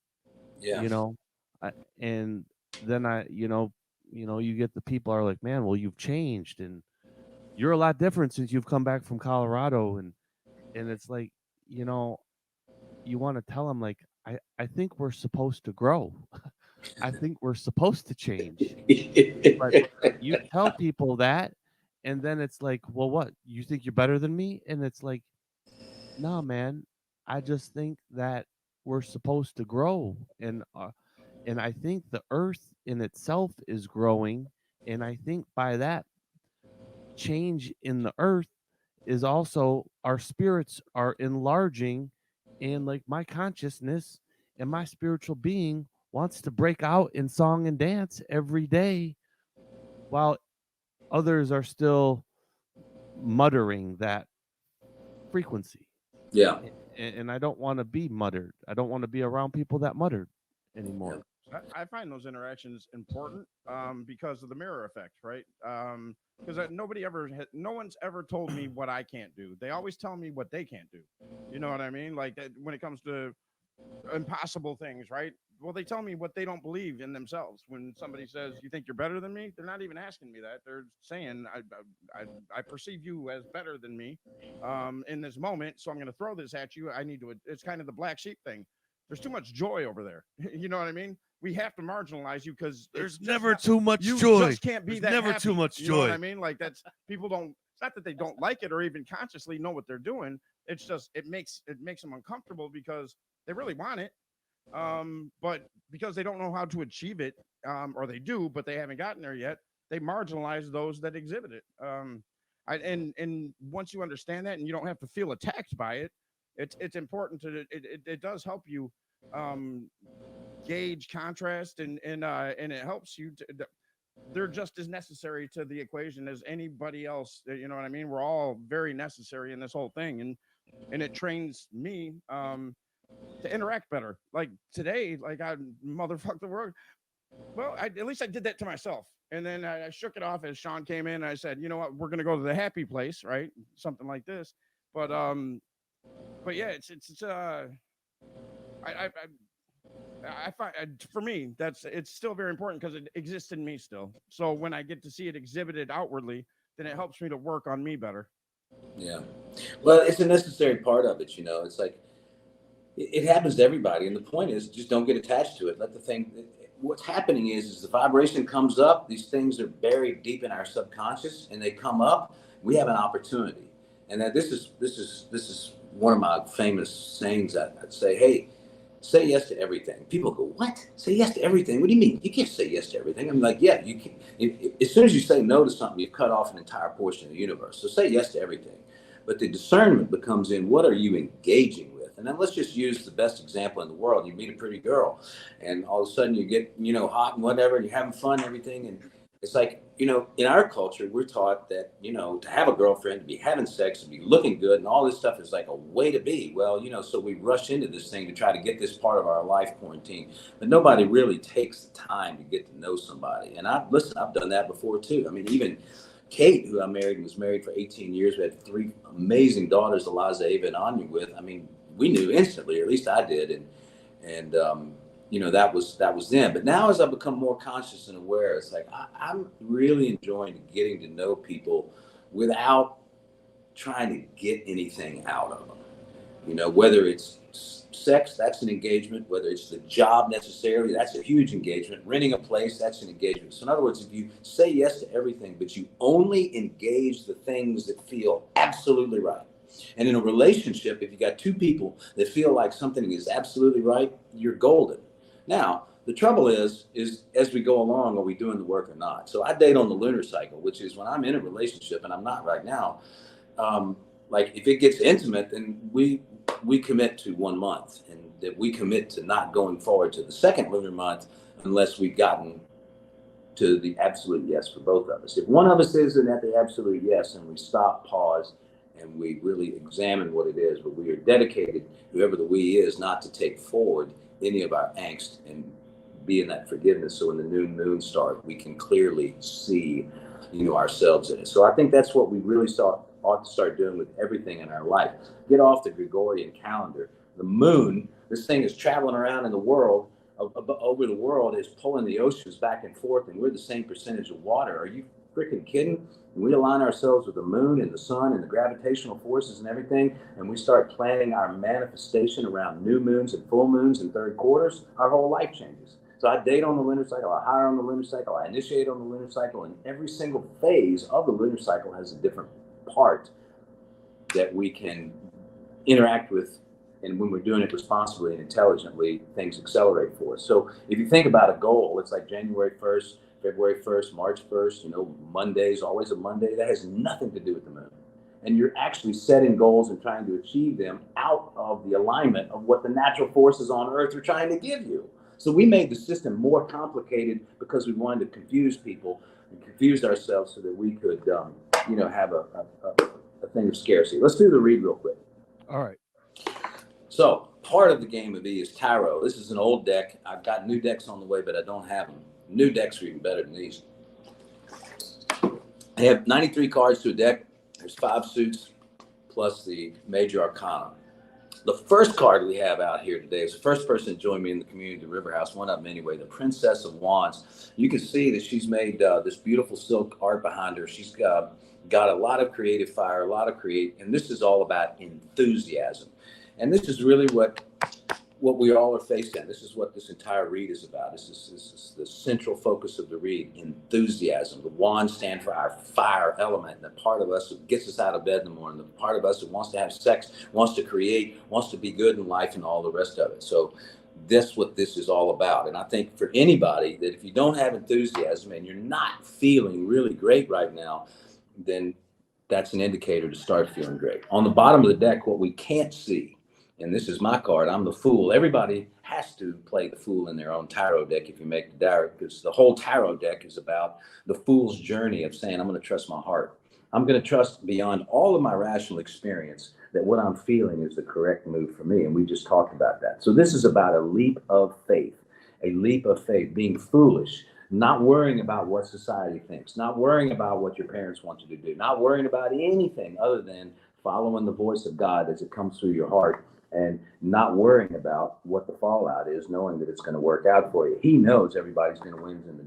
Yeah. you know. I, and then you get the people are like, man, well, you've changed and you're a lot different since you've come back from Colorado, and it's like, you know, you want to tell them like, I think we're supposed to grow. I think we're supposed to change. But you tell people that, and then it's like, well, what? You think you're better than me? And it's like, no, man. I just think that we're supposed to grow, and I think the earth in itself is growing, and I think by that change in the earth is also our spirits are enlarging, and like my consciousness and my spiritual being wants to break out in song and dance every day while others are still muttering that frequency. Yeah. And I don't want to be muttered. I don't want to be around people that muttered Yeah. anymore. I find those interactions important because of the mirror effect, right? Because no one's ever told me what I can't do. They always tell me what they can't do. You know what I mean? Like that, when it comes to impossible things, right? Well, they tell me what they don't believe in themselves. When somebody says, "You think you're better than me?" They're not even asking me that. They're saying, I perceive you as better than me in this moment, so I'm going to throw this at you. I need to." It's kind of the black sheep thing. There's too much joy over there. You know what I mean? We have to marginalize you because There's never too much joy. Just can't be There's that never happy. too much You know what joy. I mean? Like that's people don't. It's not that they don't like it or even consciously know what they're doing. It's just it makes them uncomfortable because they really want it, but because they don't know how to achieve it, or they do, but they haven't gotten there yet, they marginalize those that exhibit it. And once you understand that, and you don't have to feel attacked by it, it's important to it does help you um, gauge contrast and it helps you to. They're just as necessary to the equation as anybody else. You know what I mean? We're all very necessary in this whole thing, and it trains me to interact better. Like today, like I motherfuck the world. Well, at least I did that to myself. And then I shook it off as Sean came in. And I said, you know what, we're gonna go to the happy place, right? Something like this. But yeah, I I find for me that's it's still very important because it exists in me still. So when I get to see it exhibited outwardly, then it helps me to work on me better. Yeah. Well, it's a necessary part of it. It's like it happens to everybody, and the point is just don't get attached to it. Let the thing. What's happening is the vibration comes up. These things are buried deep in our subconscious, and they come up. We have an opportunity, and that this is one of my famous sayings. I'd say, hey, say yes to everything. People go, what? Say yes to everything? What do you mean? You can't say yes to everything. I'm like, yeah, you can. As soon as you say no to something, you've cut off an entire portion of the universe. So say yes to everything. But the discernment becomes in what are you engaging with? And then let's just use the best example in the world. You meet a pretty girl, and all of a sudden you get, hot and whatever, and you're having fun and everything. And it's like, in our culture, we're taught that, to have a girlfriend, to be having sex, to be looking good, and all this stuff is like a way to be. Well, so we rush into this thing to try to get this part of our life quarantined. But nobody really takes the time to get to know somebody. And I've done that before too. I mean, even Kate, who I married and was married for 18 years, we had 3 amazing daughters, Eliza, Ava, and Anya with. I mean, we knew instantly, or at least I did. And that was them. But now as I become more conscious and aware, it's like I'm really enjoying getting to know people without trying to get anything out of them. Whether it's sex, that's an engagement. Whether it's the job necessarily, that's a huge engagement. Renting a place, that's an engagement. So in other words, if you say yes to everything, but you only engage the things that feel absolutely right. And in a relationship, if you got 2 people that feel like something is absolutely right, you're golden. Now, the trouble is as we go along, are we doing the work or not? So I date on the lunar cycle, which is when I'm in a relationship, and I'm not right now. Like if it gets intimate, then we we commit to 1 month, and that we commit to not going forward to the second lunar month unless we've gotten to the absolute yes for both of us. If one of us isn't at the absolute yes, and we stop, pause, and we really examine what it is, but we are dedicated, whoever the we is, not to take forward any of our angst and be in that forgiveness. So when the new moon starts, we can clearly see, ourselves in it. So I think that's what we really ought to start doing with everything in our life. Get off the Gregorian calendar. The moon, this thing is traveling around in the world, over the world, is pulling the oceans back and forth, and we're the same percentage of water. Are you freaking kidding? And we align ourselves with the moon and the sun and the gravitational forces and everything, and we start planning our manifestation around new moons and full moons and third quarters, our whole life changes. So I date on the lunar cycle, I hire on the lunar cycle, I initiate on the lunar cycle, and every single phase of the lunar cycle has a different part that we can interact with. And when we're doing it responsibly and intelligently, things accelerate for us. So if you think about a goal, it's like January 1st, February 1st, March 1st, Monday's always a Monday. That has nothing to do with the moon. And you're actually setting goals and trying to achieve them out of the alignment of what the natural forces on Earth are trying to give you. So we made the system more complicated because we wanted to confuse people and confused ourselves so that we could, have a thing of scarcity. Let's do the read real quick. All right. So part of the game of E is tarot. This is an old deck. I've got new decks on the way, but I don't have them. New decks are even better than these. I have 93 cards to a deck. There's 5 suits plus the major arcana. The first card we have out here today is the first person to join me in the community, the River House, one of them anyway, the Princess of Wands. You can see that she's made this beautiful silk art behind her. She's got a lot of creative fire, and this is all about enthusiasm. And this is really what we all are facing. This is what this entire read is about. This is the central focus of the read, enthusiasm. The wands stand for our fire element, the part of us that gets us out of bed in the morning, the part of us that wants to have sex, wants to create, wants to be good in life, and all the rest of it. So that's what this is all about. And I think for anybody that if you don't have enthusiasm and you're not feeling really great right now, then that's an indicator to start feeling great. On the bottom of the deck, what we can't see, and this is my card, I'm the fool. Everybody has to play the fool in their own tarot deck if you make the tarot, because the whole tarot deck is about the fool's journey of saying, I'm going to trust my heart. I'm going to trust beyond all of my rational experience that what I'm feeling is the correct move for me. And we just talked about that. So this is about a leap of faith, being foolish, not worrying about what society thinks, not worrying about what your parents want you to do, not worrying about anything other than following the voice of God as it comes through your heart, and not worrying about what the fallout is, knowing that it's going to work out for you. He knows everybody's going to win in the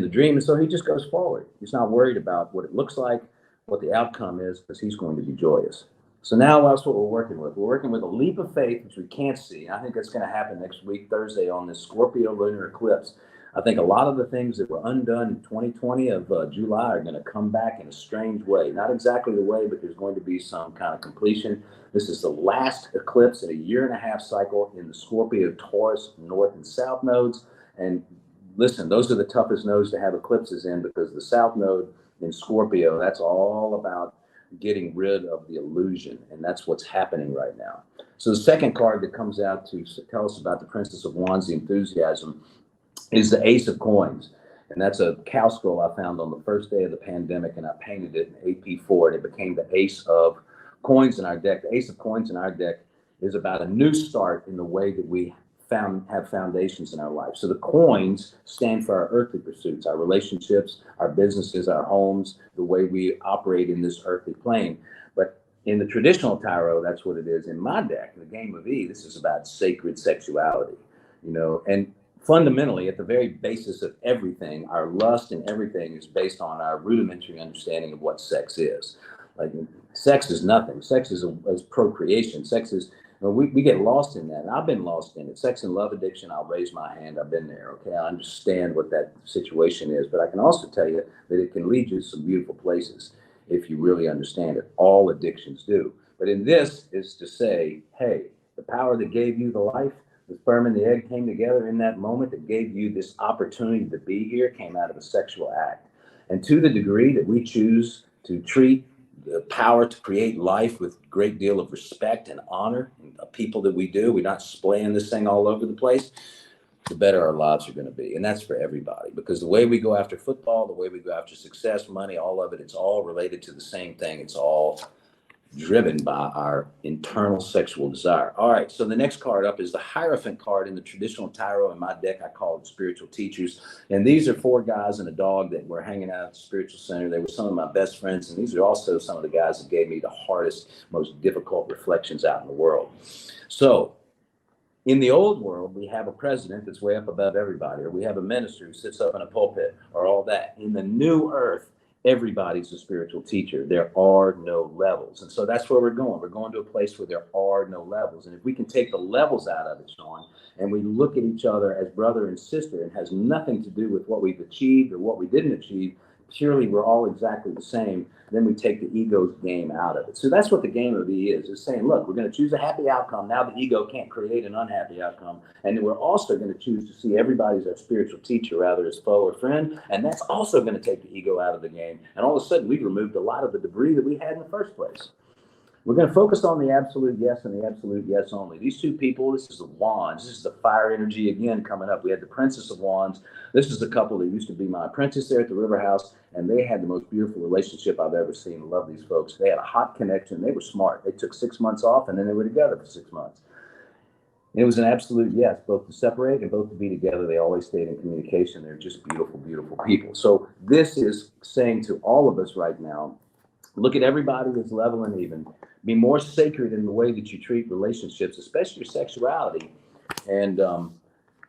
dream, and so he just goes forward. He's not worried about what it looks like, what the outcome is, because he's going to be joyous. So now that's what we're working with. We're working with a leap of faith, which we can't see. I think that's going to happen next week, Thursday, on this Scorpio lunar eclipse. I think a lot of the things that were undone in 2020 of July are going to come back in a strange way. Not exactly the way, but there's going to be some kind of completion. This is the last eclipse in a 1.5-year cycle in the Scorpio, Taurus, North and South nodes. And listen, those are the toughest nodes to have eclipses in, because the South node in Scorpio, that's all about getting rid of the illusion. And that's what's happening right now. So the second card that comes out to tell us about the Princess of Wands, the enthusiasm, is the Ace of Coins. And that's a cow skull I found on the first day of the pandemic, and I painted it in AP4, and it became the Ace of Coins in our deck. The Ace of Coins in our deck is about a new start in the way that we have foundations in our life. So the coins stand for our earthly pursuits, our relationships, our businesses, our homes, the way we operate in this earthly plane. But in the traditional tarot, that's what it is. In my deck, the game of E, this is about sacred sexuality, and fundamentally, at the very basis of everything, our lust and everything is based on our rudimentary understanding of what sex is. Like, sex is nothing. Sex is procreation. Sex is, we get lost in that. And I've been lost in it. Sex and love addiction, I'll raise my hand. I've been there. Okay, I understand what that situation is. But I can also tell you that it can lead you to some beautiful places if you really understand it. All addictions do. But in this is to say, hey, the power that gave you the life, the sperm and the egg came together in that moment that gave you this opportunity to be here, came out of a sexual act. And to the degree that we choose to treat the power to create life with a great deal of respect and honor, and the people that we do, we're not splaying this thing all over the place, the better our lives are going to be. And that's for everybody, because the way we go after football, the way we go after success, money, all of it, it's all related to the same thing. It's all driven by our internal sexual desire. All right, so the next card up is the Hierophant card in the traditional tarot. In my deck, I call it spiritual teachers. And these are 4 guys and a dog that were hanging out at the spiritual center. They were some of my best friends, and these are also some of the guys that gave me the hardest, most difficult reflections out in the world. So in the old world, we have a president that's way up above everybody, or we have a minister who sits up in a pulpit, or all that. In the new earth, everybody's a spiritual teacher. There are no levels. And so that's where we're going. We're going to a place where there are no levels. And if we can take the levels out of it, Sean, and we look at each other as brother and sister, and has nothing to do with what we've achieved or what we didn't achieve, purely we're all exactly the same, then we take the ego's game out of it. So that's what the game of E is saying, look, we're going to choose a happy outcome. Now the ego can't create an unhappy outcome. And then we're also going to choose to see everybody as our spiritual teacher rather as foe or friend. And that's also going to take the ego out of the game. And all of a sudden, we've removed a lot of the debris that we had in the first place. We're going to focus on the absolute yes and the absolute yes only. These 2 people, this is the Wands. This is the fire energy again coming up. We had the Princess of Wands. This is the couple that used to be my apprentice there at the River House, and they had the most beautiful relationship I've ever seen. I love these folks. They had a hot connection. They were smart. They took 6 months off, and then they were together for 6 months. It was an absolute yes, both to separate and both to be together. They always stayed in communication. They're just beautiful, beautiful people. So this is saying to all of us right now, look at everybody as level and even. Be more sacred in the way that you treat relationships, especially your sexuality, and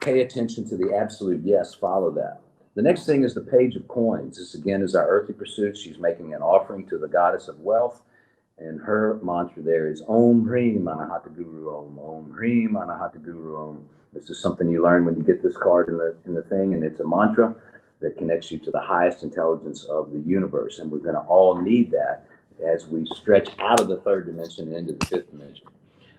pay attention to the absolute yes, follow that. The next thing is the Page of Coins. This again is our earthly pursuit. She's making an offering to the goddess of wealth, and her mantra there is Om Hreem Anahata Guru Om. Om Hreem Anahata Guru Om. This is something you learn when you get this card in the thing, and it's a mantra that connects you to the highest intelligence of the universe, and we're going to all need that as we stretch out of the 3rd dimension and into the 5th dimension.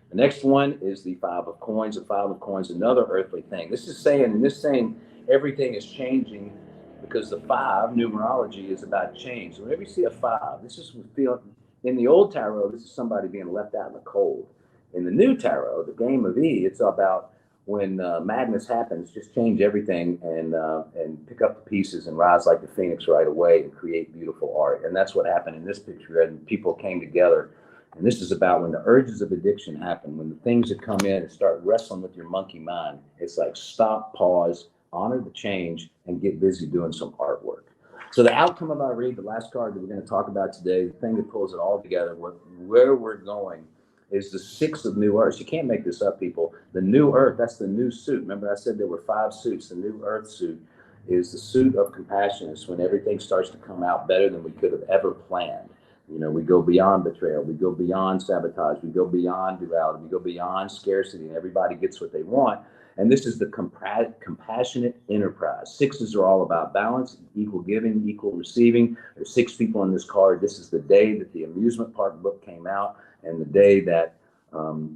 The next one is the 5 of Coins. The 5 of Coins, another earthly thing. This is saying everything is changing, because the 5 numerology is about change. So whenever you see a 5, this is what feel in the old tarot, this is somebody being left out in the cold. In the new tarot, the game of E, it's about when madness happens, just change everything and pick up the pieces and rise like the phoenix right away and create beautiful art. And that's what happened in this picture. And people came together. And this is about when the urges of addiction happen, when the things that come in and start wrestling with your monkey mind. It's like stop, pause, honor the change, and get busy doing some artwork. So the outcome of our read, the last card that we're going to talk about today, the thing that pulls it all together, where we're going, is the 6 of new earths. You can't make this up, people. The new earth, that's the new suit. Remember I said there were 5 suits. The new earth suit is the suit of compassion. It's when everything starts to come out better than we could have ever planned. You know, we go beyond betrayal. We go beyond sabotage. We go beyond duality. We go beyond scarcity, and everybody gets what they want. And this is the compassionate enterprise. 6s are all about balance, equal giving, equal receiving. There's 6 people on this card. This is the day that the amusement park book came out, and the day that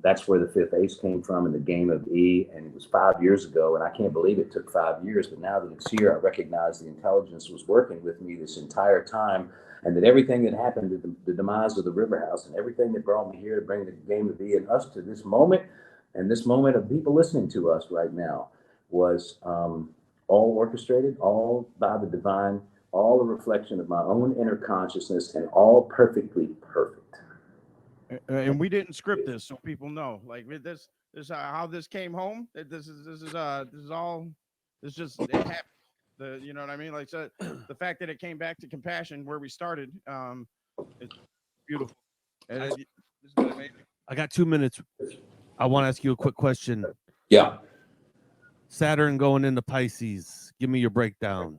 that's where the 5th ace came from in the game of E. And it was 5 years ago, and I can't believe it took 5 years. But now that it's here, I recognize the intelligence was working with me this entire time, and that everything that happened to the demise of the River House and everything that brought me here to bring the game of E and us to this moment, and this moment of people listening to us right now, was all orchestrated, all by the divine, all a reflection of my own inner consciousness, and all perfectly perfect. And we didn't script this, so people know. Like this is how this came home. This is all. This just it happened. You know what I mean? Like, so the fact that it came back to compassion where we started, it's beautiful. And this has been amazing. I got 2 minutes. I want to ask you a quick question. Yeah. Saturn going into Pisces. Give me your breakdown.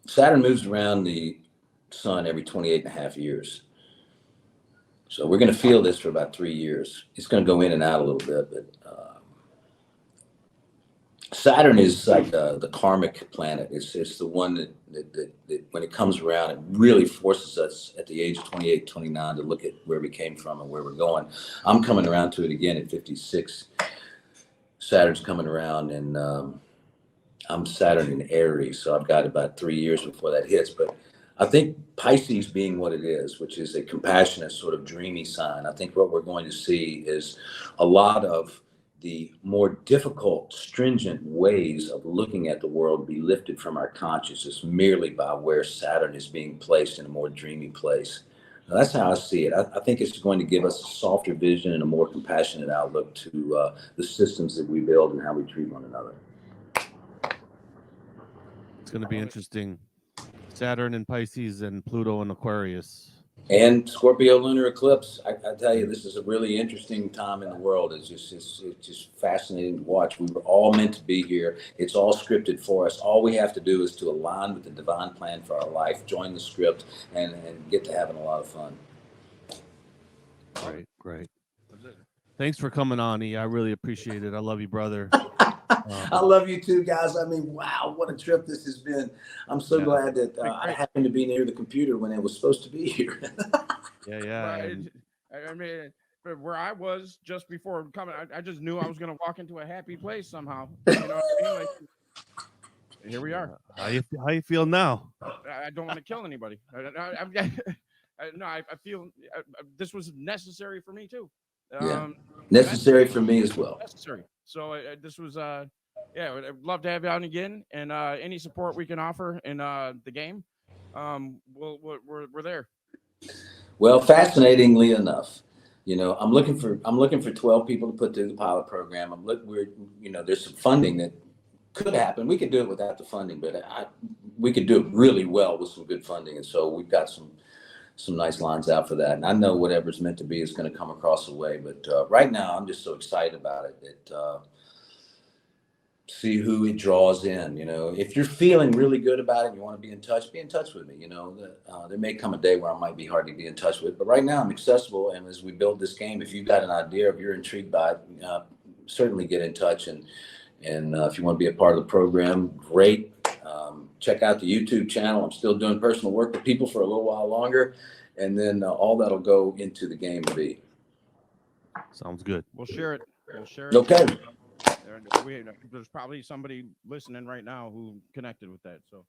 Saturn moves around the sun every 28 and a half years. So we're going to feel this for about 3 years. It's going to go in and out a little bit, but Saturn is like the karmic planet. It's the one that when it comes around, it really forces us at the age of 28, 29 to look at where we came from and where we're going. I'm coming around to it again at 56. Saturn's coming around, and I'm Saturn in Aries, so I've got about 3 years before that hits. But I think Pisces being what it is, which is a compassionate, sort of dreamy sign, I think what we're going to see is a lot of the more difficult, stringent ways of looking at the world be lifted from our consciousness merely by where Saturn is being placed in a more dreamy place. Now, that's how I see it. I think it's going to give us a softer vision and a more compassionate outlook to the systems that we build and how we treat one another. It's going to be interesting. Saturn and Pisces and Pluto and Aquarius. And Scorpio lunar eclipse. I tell you, this is a really interesting time in the world. It's just fascinating to watch. We were all meant to be here. It's all scripted for us. All we have to do is to align with the divine plan for our life, join the script, and get to having a lot of fun. Great. Thanks for coming on, E. I really appreciate it. I love you, brother. I love you too, guys. I mean, wow, what a trip this has been. I'm so glad that I happened to be near the computer when it was supposed to be here. Yeah. Right. I mean, where I was just before coming, I just knew I was going to walk into a happy place somehow. You know what I mean? Like, here we are. How you feel now? I don't want to kill anybody. I feel this was necessary for me too. Necessary for me as well. Necessary. So this was I'd love to have you on again, and any support we can offer in the game, we're there. Well, fascinatingly enough, I'm looking for 12 people to put through the pilot program. There's some funding that could happen. We could do it without the funding, but we could do it really well with some good funding, and so we've got some nice lines out for that. And I know whatever's meant to be is going to come across the way. But right now, I'm just so excited about it that see who it draws in. If you're feeling really good about it and you want to be in touch with me. There may come a day where I might be hard to be in touch with. But right now, I'm accessible. And as we build this game, if you've got an idea, if you're intrigued by it, certainly get in touch. And if you want to be a part of the program, great. Check out the YouTube channel. I'm still doing personal work with people for a little while longer, and then all that'll go into the game B. Sounds good. We'll share it. Okay. There's probably somebody listening right now who connected with that. So,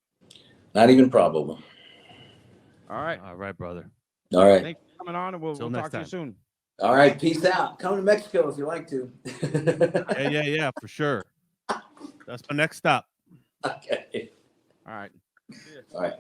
not even probable. All right, brother. All right. Thanks for coming on, and we'll talk to you soon. All right. Peace out. Come to Mexico if you like to. Yeah, for sure. That's my next stop. Okay. All right. All right.